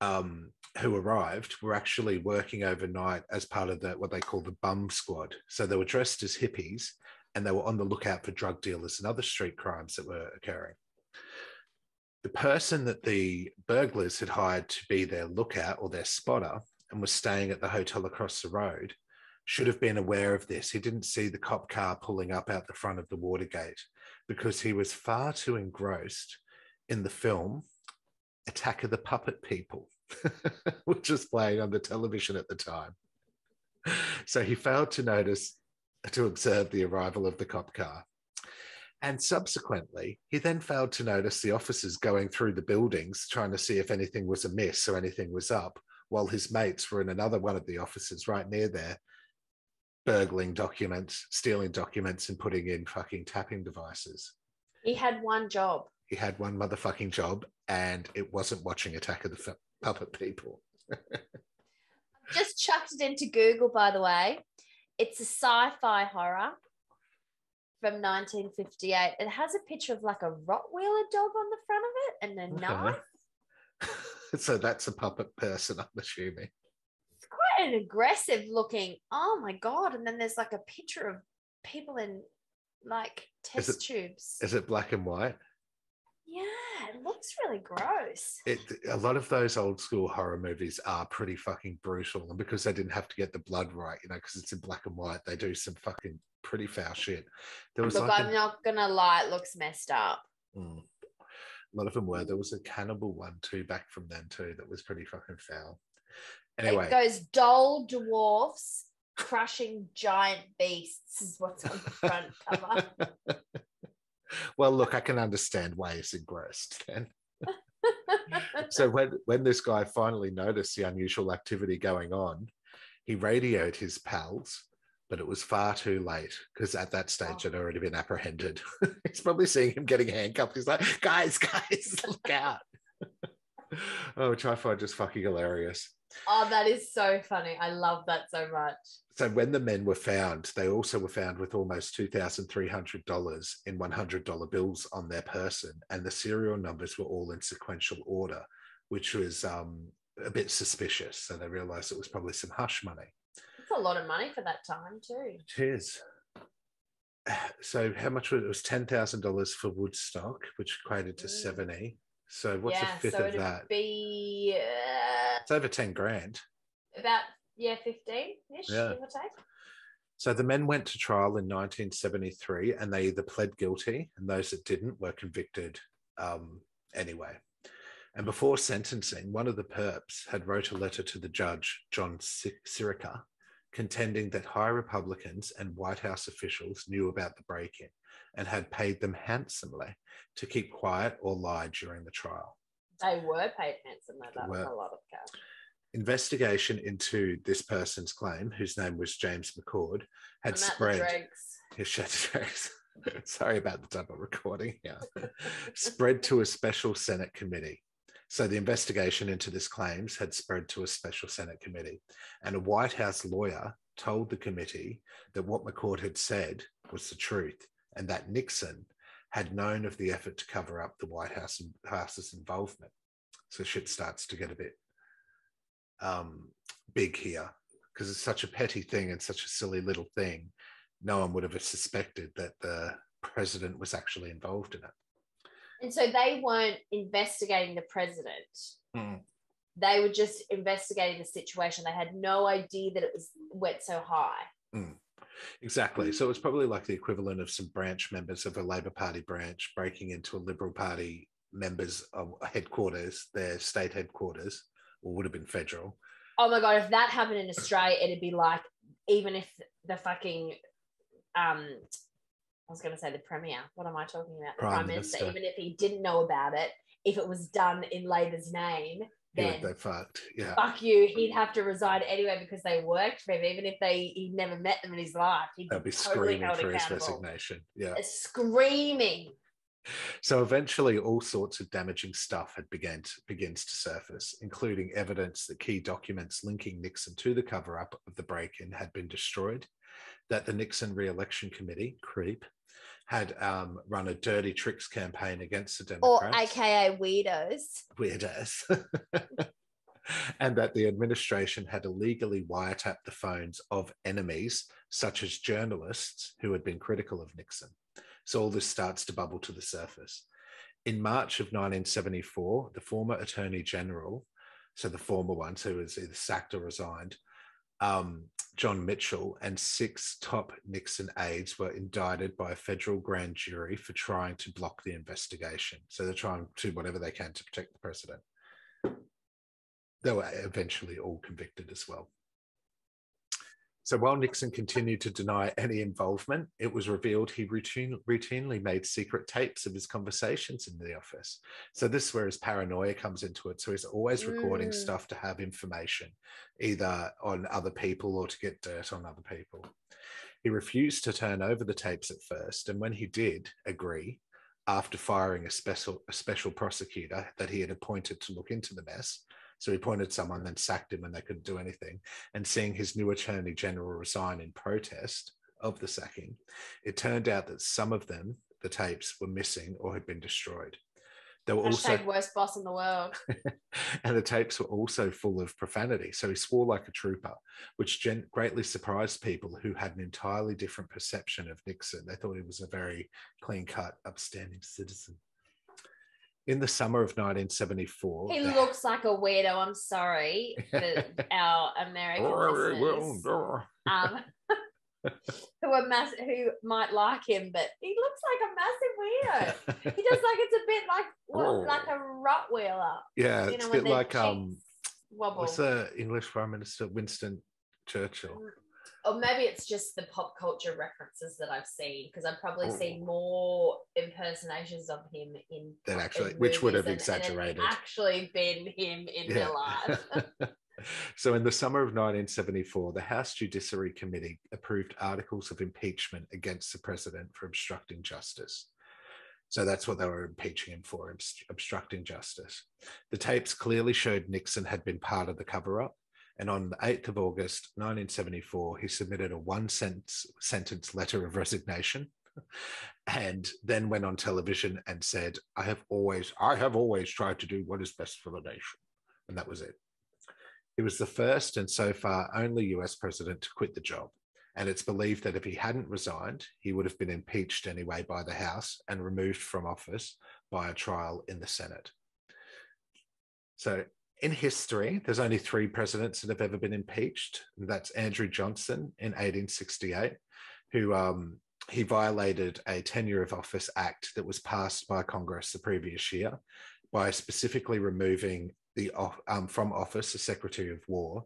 who arrived, were actually working overnight as part of what they call the bum squad. So they were dressed as hippies, and they were on the lookout for drug dealers and other street crimes that were occurring. The person that the burglars had hired to be their lookout or their spotter and was staying at the hotel across the road should have been aware of this. He didn't see the cop car pulling up out the front of the Watergate because he was far too engrossed in the film Attack of the Puppet People, which was playing on the television at the time. So he failed to observe the arrival of the cop car. And subsequently, he then failed to notice the officers going through the buildings trying to see if anything was amiss or anything was up, while his mates were in another one of the offices right near there, burgling documents, stealing documents, and putting in fucking tapping devices. He had one job. He had one motherfucking job, and it wasn't watching Attack of the Puppet People. Just chucked it into Google, by the way. It's a sci-fi horror from 1958. It has a picture of like a Rottweiler dog on the front of it and a knife. So that's a puppet person, I'm assuming. It's quite an aggressive looking. Oh my God. And then there's like a picture of people in like test tubes. Is it black and white? Yeah, it looks really gross. A lot of those old school horror movies are pretty fucking brutal. And because they didn't have to get the blood right, because it's in black and white, they do some fucking pretty foul shit. Look, I'm not going to lie, it looks messed up. A lot of them were. There was a cannibal one too back from then too that was pretty fucking foul. Anyway. It goes dull dwarfs crushing giant beasts is what's on the front cover. Well, look, I can understand why he's engrossed then. So when this guy finally noticed the unusual activity going on, he radioed his pals, but it was far too late because at that stage had already been apprehended. He's probably seeing him getting handcuffed. He's like, guys, look out. Which I find just fucking hilarious. Oh, that is so funny. I love that so much. So when the men were found, they also were found with almost $2,300 in $100 bills on their person, and the serial numbers were all in sequential order, which was a bit suspicious. So they realized it was probably some hush money. It's a lot of money for that time too. It is. So how much was it? It was $10,000 for Woodstock, which equated to 70. So what's a fifth of that? Be it's over 10 grand. About 15-ish, give or take. So the men went to trial in 1973, and they either pled guilty, and those that didn't were convicted anyway. And before sentencing, one of the perps had wrote a letter to the judge, John Sirica, contending that high Republicans and White House officials knew about the break-in and had paid them handsomely to keep quiet or lie during the trial. They were paid handsomely. That was a lot of cash. Investigation into this person's claim, whose name was James McCord, had spread. Sorry about the double recording. Yeah, spread to a special Senate committee. So the investigation into this claims had spread to a special Senate committee, and a White House lawyer told the committee that what McCord had said was the truth, and that Nixon had known of the effort to cover up the White House's involvement. So shit starts to get a bit big here, because it's such a petty thing and such a silly little thing. No one would have suspected that the president was actually involved in it. And so they weren't investigating the president. They were just investigating the situation. They had no idea that it went so high. Exactly. So it's probably like the equivalent of some branch members of a Labor Party branch breaking into a Liberal Party members' headquarters, their state headquarters, or would have been federal. Oh my God, if that happened in Australia, it'd be like, even if the fucking, I was going to say the Premier, what am I talking about? The Prime Minister, even if he didn't know about it, if it was done in Labor's name, then they fucked. Yeah. Fuck you. He'd have to resign anyway because they worked for him, even if he never met them in his life. He'd be totally screaming for his resignation. Yeah. Screaming. So eventually all sorts of damaging stuff had begins to surface, including evidence that key documents linking Nixon to the cover-up of the break-in had been destroyed, that the Nixon re-election committee, CREEP, had run a dirty tricks campaign against the Democrats. Or AKA weirdos. And that the administration had illegally wiretapped the phones of enemies, such as journalists who had been critical of Nixon. So all this starts to bubble to the surface. In March of 1974, the former Attorney General, so the former ones who was either sacked or resigned, John Mitchell, and 6 top Nixon aides were indicted by a federal grand jury for trying to block the investigation. So they're trying to do whatever they can to protect the president. They were eventually all convicted as well. So while Nixon continued to deny any involvement, it was revealed he routinely made secret tapes of his conversations in the office. So this is where his paranoia comes into it. So he's always recording stuff to have information, either on other people or to get dirt on other people. He refused to turn over the tapes at first, and when he did agree, after firing a special prosecutor that he had appointed to look into the mess, so he appointed someone, then sacked him when they couldn't do anything. And seeing his new Attorney General resign in protest of the sacking, it turned out that some of them, the tapes, were missing or had been destroyed. They were also worst boss in the world. And the tapes were also full of profanity. So he swore like a trooper, which greatly surprised people who had an entirely different perception of Nixon. They thought he was a very clean-cut, upstanding citizen. In the summer of 1974... He looks like a weirdo. I'm sorry for our American listeners who might like him, but he looks like a massive weirdo. He does it's a bit like a Rottweiler. Yeah, it's a bit like... wobble. What's the English Prime Minister? Winston Churchill. Or maybe it's just the pop culture references that I've seen, because I've probably seen more impersonations of him in which would have exaggerated. Actually been him in real life. So in the summer of 1974, the House Judiciary Committee approved articles of impeachment against the president for obstructing justice. So that's what they were impeaching him for, obstructing justice. The tapes clearly showed Nixon had been part of the cover-up. And on the 8th of August, 1974, he submitted a one-sentence letter of resignation, and then went on television and said, I have always tried to do what is best for the nation. And that was it. He was the first and so far only US president to quit the job. And it's believed that if he hadn't resigned, he would have been impeached anyway by the House and removed from office by a trial in the Senate. So in history, there's only 3 presidents that have ever been impeached. That's Andrew Johnson in 1868, who he violated a tenure of office act that was passed by Congress the previous year by specifically removing from office a Secretary of War,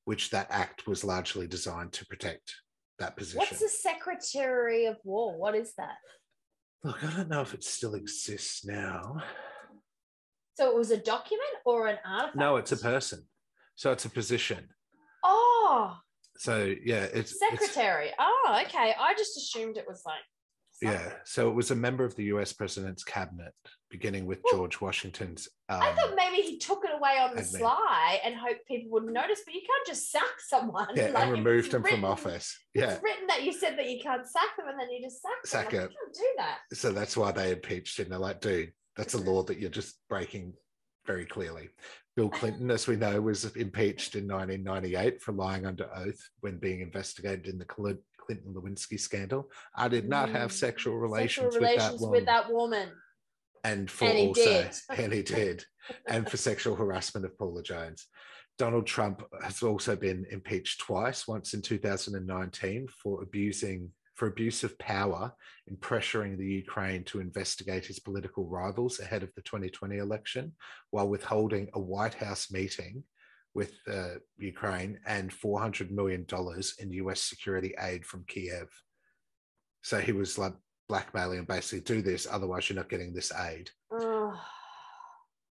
which that act was largely designed to protect that position. What's the Secretary of War? What is that? Look, I don't know if it still exists now. So it was a document or an artifact? No, it's a person. So it's a position. Oh. So, yeah. It's Secretary. Okay. I just assumed it was like... something. Yeah. So it was a member of the US president's cabinet, beginning with George Washington's... I thought maybe he took it away on the sly and hoped people wouldn't notice, but you can't just sack someone. Yeah, and remove them from office. Yeah. It's written that you said that you can't sack them and then you just sack them. It. You can't do that. So that's why they impeached him. They're like, dude, that's a law that you're just breaking very clearly. Bill Clinton, as we know, was impeached in 1998 for lying under oath when being investigated in the Clinton-Lewinsky scandal. I did not have sexual relations with that woman. And he did. And for sexual harassment of Paula Jones. Donald Trump has also been impeached twice, once in 2019 for abuse of power in pressuring the Ukraine to investigate his political rivals ahead of the 2020 election, while withholding a White House meeting with Ukraine and $400 million in US security aid from Kiev. So he was like blackmailing and basically, do this, otherwise you're not getting this aid.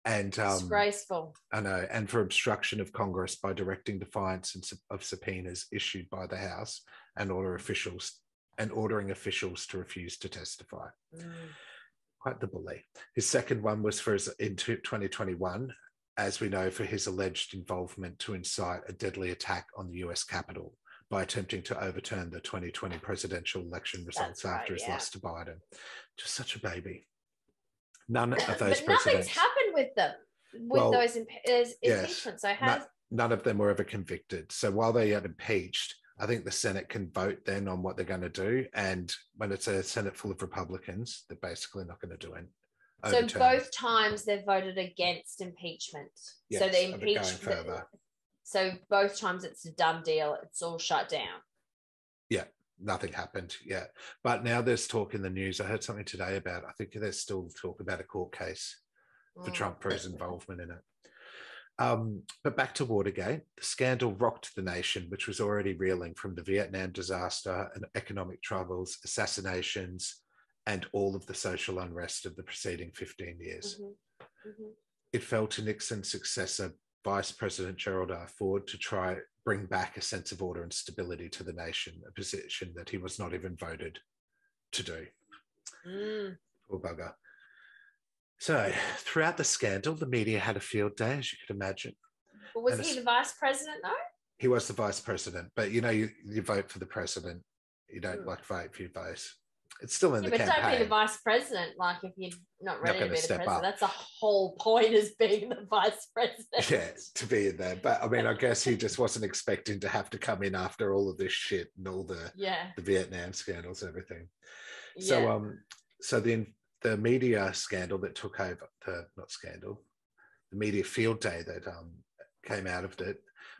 And disgraceful. I know, and for obstruction of Congress by directing defiance of subpoenas issued by the House and ordering officials to refuse to testify. Quite the bully. His second one was in 2021, as we know, for his alleged involvement to incite a deadly attack on the US Capitol by attempting to overturn the 2020 presidential election results after his loss to Biden. Just such a baby. None of those but nothing's happened with them, those impeachments. So none of them were ever convicted. So while they are impeached, I think the Senate can vote then on what they're going to do. And when it's a Senate full of Republicans, they're basically not going to do So overturned. both times they've voted against impeachment. Yes, so the and they're going impeachment. further. So both times it's a done deal. It's all shut down. Yeah, nothing happened yet. But now there's talk in the news. I heard something today about, I think there's still talk about a court case for Trump for his involvement in it. But back to Watergate, the scandal rocked the nation, which was already reeling from the Vietnam disaster and economic troubles, assassinations, and all of the social unrest of the preceding 15 years. It fell to Nixon's successor, Vice President Gerald R. Ford, to try bring back a sense of order and stability to the nation, a position that he was not even voted to do. Poor bugger. So throughout the scandal, the media had a field day, as you could imagine. But was he the vice president, though? He was the vice president, but you know, you vote for the president. You don't like vote for your vice. It's still in the campaign. But don't be the vice president, like if you're not ready to be the president. That's the whole point, is being the vice president. Yeah, to be in there. But I mean, I guess he just wasn't expecting to have to come in after all of this shit and all the Vietnam scandals and everything. So so the media scandal that took over, the media field day that came out of it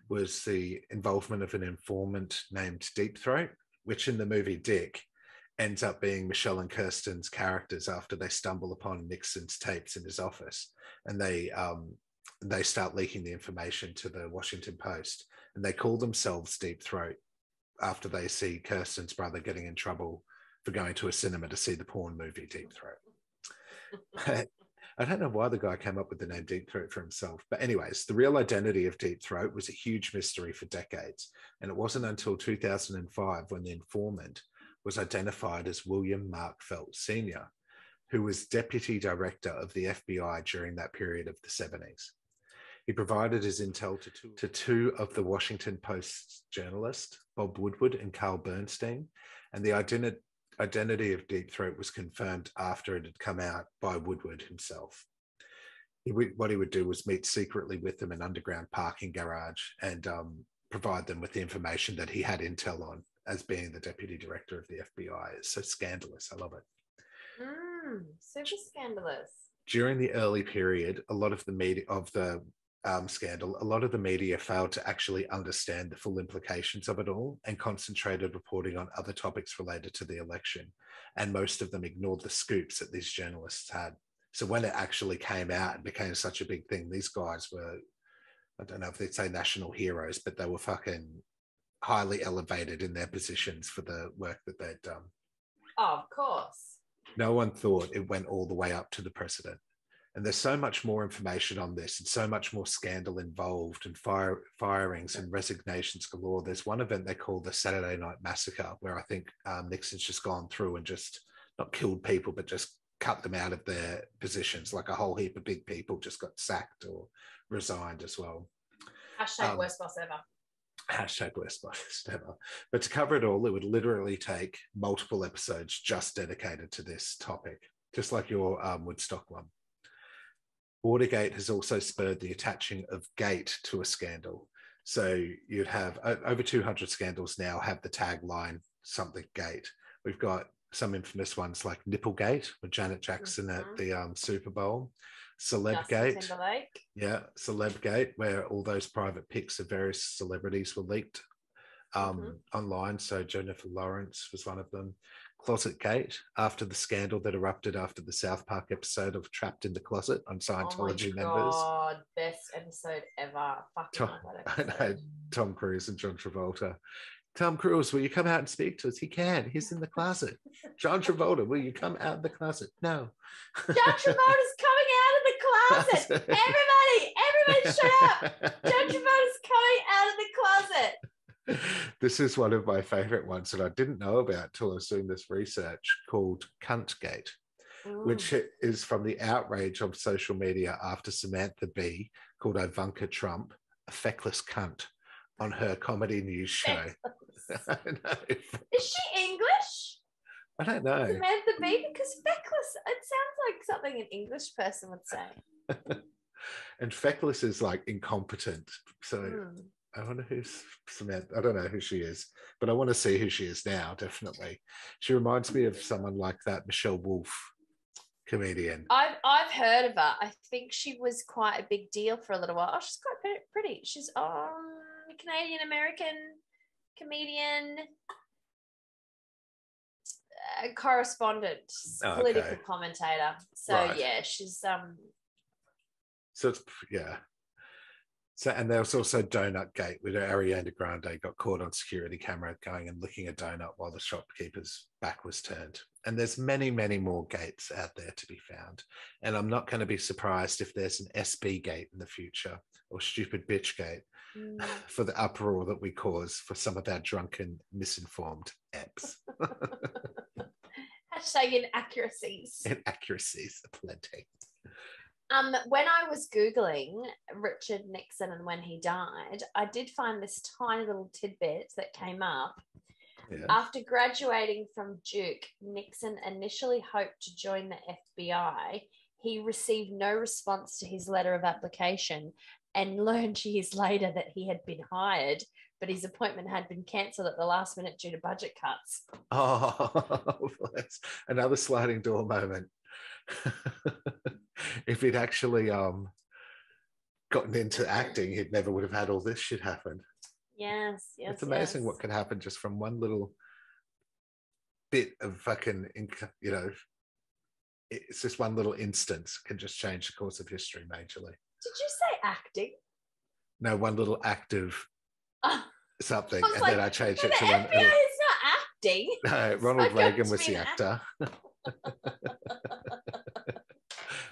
was the involvement of an informant named Deep Throat, which in the movie Dick ends up being Michelle and Kirsten's characters after they stumble upon Nixon's tapes in his office, and they start leaking the information to the Washington Post, and they call themselves Deep Throat after they see Kirsten's brother getting in trouble for going to a cinema to see the porn movie Deep Throat. I don't know why the guy came up with the name Deep Throat for himself. But anyways, the real identity of Deep Throat was a huge mystery for decades. And it wasn't until 2005 when the informant was identified as William Mark Felt Sr., who was deputy director of the FBI during that period of the 70s. He provided his intel to two of the Washington Post journalists, Bob Woodward and Carl Bernstein, and the identity of Deep Throat was confirmed after it had come out by Woodward himself. What he would do was meet secretly with them in an underground parking garage and provide them with the information that he had intel on as being the deputy director of the FBI. It's so scandalous. I love it. Super scandalous. During the early period, a lot of the media of the scandal, a lot of the media failed to actually understand the full implications of it all and concentrated reporting on other topics related to the election. And most of them ignored the scoops that these journalists had. So when it actually came out and became such a big thing, these guys were, I don't know if they'd say national heroes, but they were fucking highly elevated in their positions for the work that they'd done. Oh, of course. No one thought it went all the way up to the president. And there's so much more information on this and so much more scandal involved and firings and resignations galore. There's one event they call the Saturday Night Massacre, where I think Nixon's just gone through and just not killed people, but just cut them out of their positions. Like a whole heap of big people just got sacked or resigned as well. Hashtag worst boss ever. Hashtag worst boss ever. But to cover it all, it would literally take multiple episodes just dedicated to this topic, just like your Woodstock one. Watergate has also spurred the attaching of gate to a scandal. So you'd have over 200 scandals now have the tagline something gate. We've got some infamous ones like Nipplegate with Janet Jackson at the Super Bowl, Celebgate, Celebgate, where all those private pics of various celebrities were leaked online. So Jennifer Lawrence was one of them. Closet Gate, after the scandal that erupted after the South Park episode of Trapped in the Closet on Scientology members. Oh my God, best episode ever. I know, Tom Cruise and John Travolta. Tom Cruise, will you come out and speak to us? He can. He's in the closet. John Travolta, will you come out of the closet? No. John Travolta's coming out of the closet. Everybody shut up. John Travolta's coming out of the closet. This is one of my favorite ones that I didn't know about till I was doing this research, called Cuntgate, which is from the outrage of social media after Samantha Bee called Ivanka Trump a feckless cunt on her comedy news show. I know. Is she English? I don't know. Samantha Bee, because feckless, it sounds like something an English person would say. And feckless is like incompetent. So I wonder who's Samantha. I don't know who she is, but I want to see who she is now, definitely. She reminds me of someone like that, Michelle Wolf. comedian. I've heard of her. I think she was quite a big deal for a little while. Oh, she's quite pretty. She's Canadian American comedian, correspondent, political commentator. So right. yeah, she's So it's, yeah. So, and there was also Donut Gate, where Ariana Grande got caught on security camera going and licking a donut while the shopkeeper's back was turned. And there's many, many more gates out there to be found. And I'm not going to be surprised if there's an SB Gate in the future, or Stupid Bitch Gate, for the uproar that we cause for some of our drunken, misinformed apps. Hashtag inaccuracies. Inaccuracies aplenty. When I was Googling Richard Nixon and when he died, I did find this tiny little tidbit that came up. Yeah. After graduating from Duke, Nixon initially hoped to join the FBI. He received no response to his letter of application and learned years later that he had been hired, but his appointment had been cancelled at the last minute due to budget cuts. Oh, that's another sliding door moment. If he'd actually gotten into acting, he never would have had all this shit happen. Yes. It's amazing what can happen just from one little bit of fucking, you know, it's just one little instance can just change the course of history majorly. Did you say acting? No, one little act of something, and like, then I changed it to the one. FBI is not acting. No, Ronald Reagan was the actor.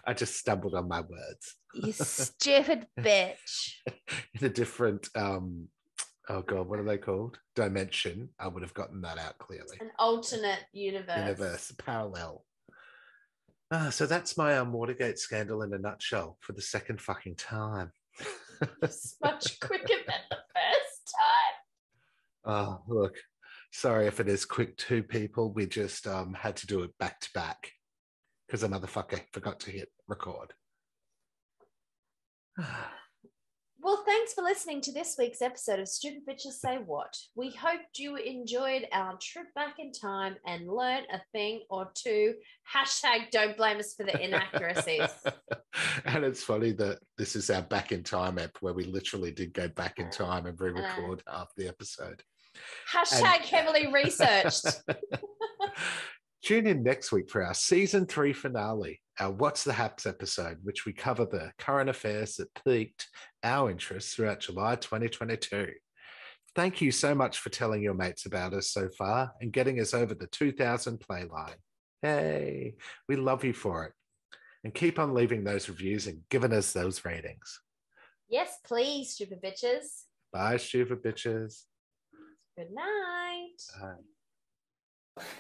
I just stumbled on my words. You stupid bitch. In a different, oh God, what are they called? Dimension. I would have gotten that out clearly. An alternate universe. Universe, parallel. So that's my Watergate scandal in a nutshell for the second fucking time. It's much quicker than the first time. Oh, look. Sorry if it is quick too, people. We just had to do it back to back because a motherfucker forgot to hit record. Well, thanks for listening to this week's episode of Stupid Bitches Say What. We hoped you enjoyed our trip back in time and learned a thing or two. Hashtag don't blame us for the inaccuracies. And it's funny that this is our back in time app where we literally did go back in time and re-record half the episode. Hashtag heavily researched. Tune in next week for our season 3 finale, our What's the Haps episode, which we cover the current affairs that piqued our interest throughout July 2022. Thank you so much for telling your mates about us so far and getting us over the 2,000 play line. Hey, we love you for it. And keep on leaving those reviews and giving us those ratings. Yes, please, stupid bitches. Bye, stupid bitches. Good night. Bye.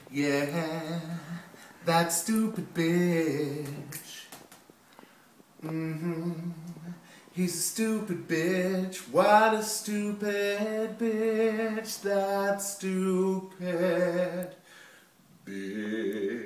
Yeah, that stupid bitch. He's a stupid bitch. What a stupid bitch. That stupid bitch.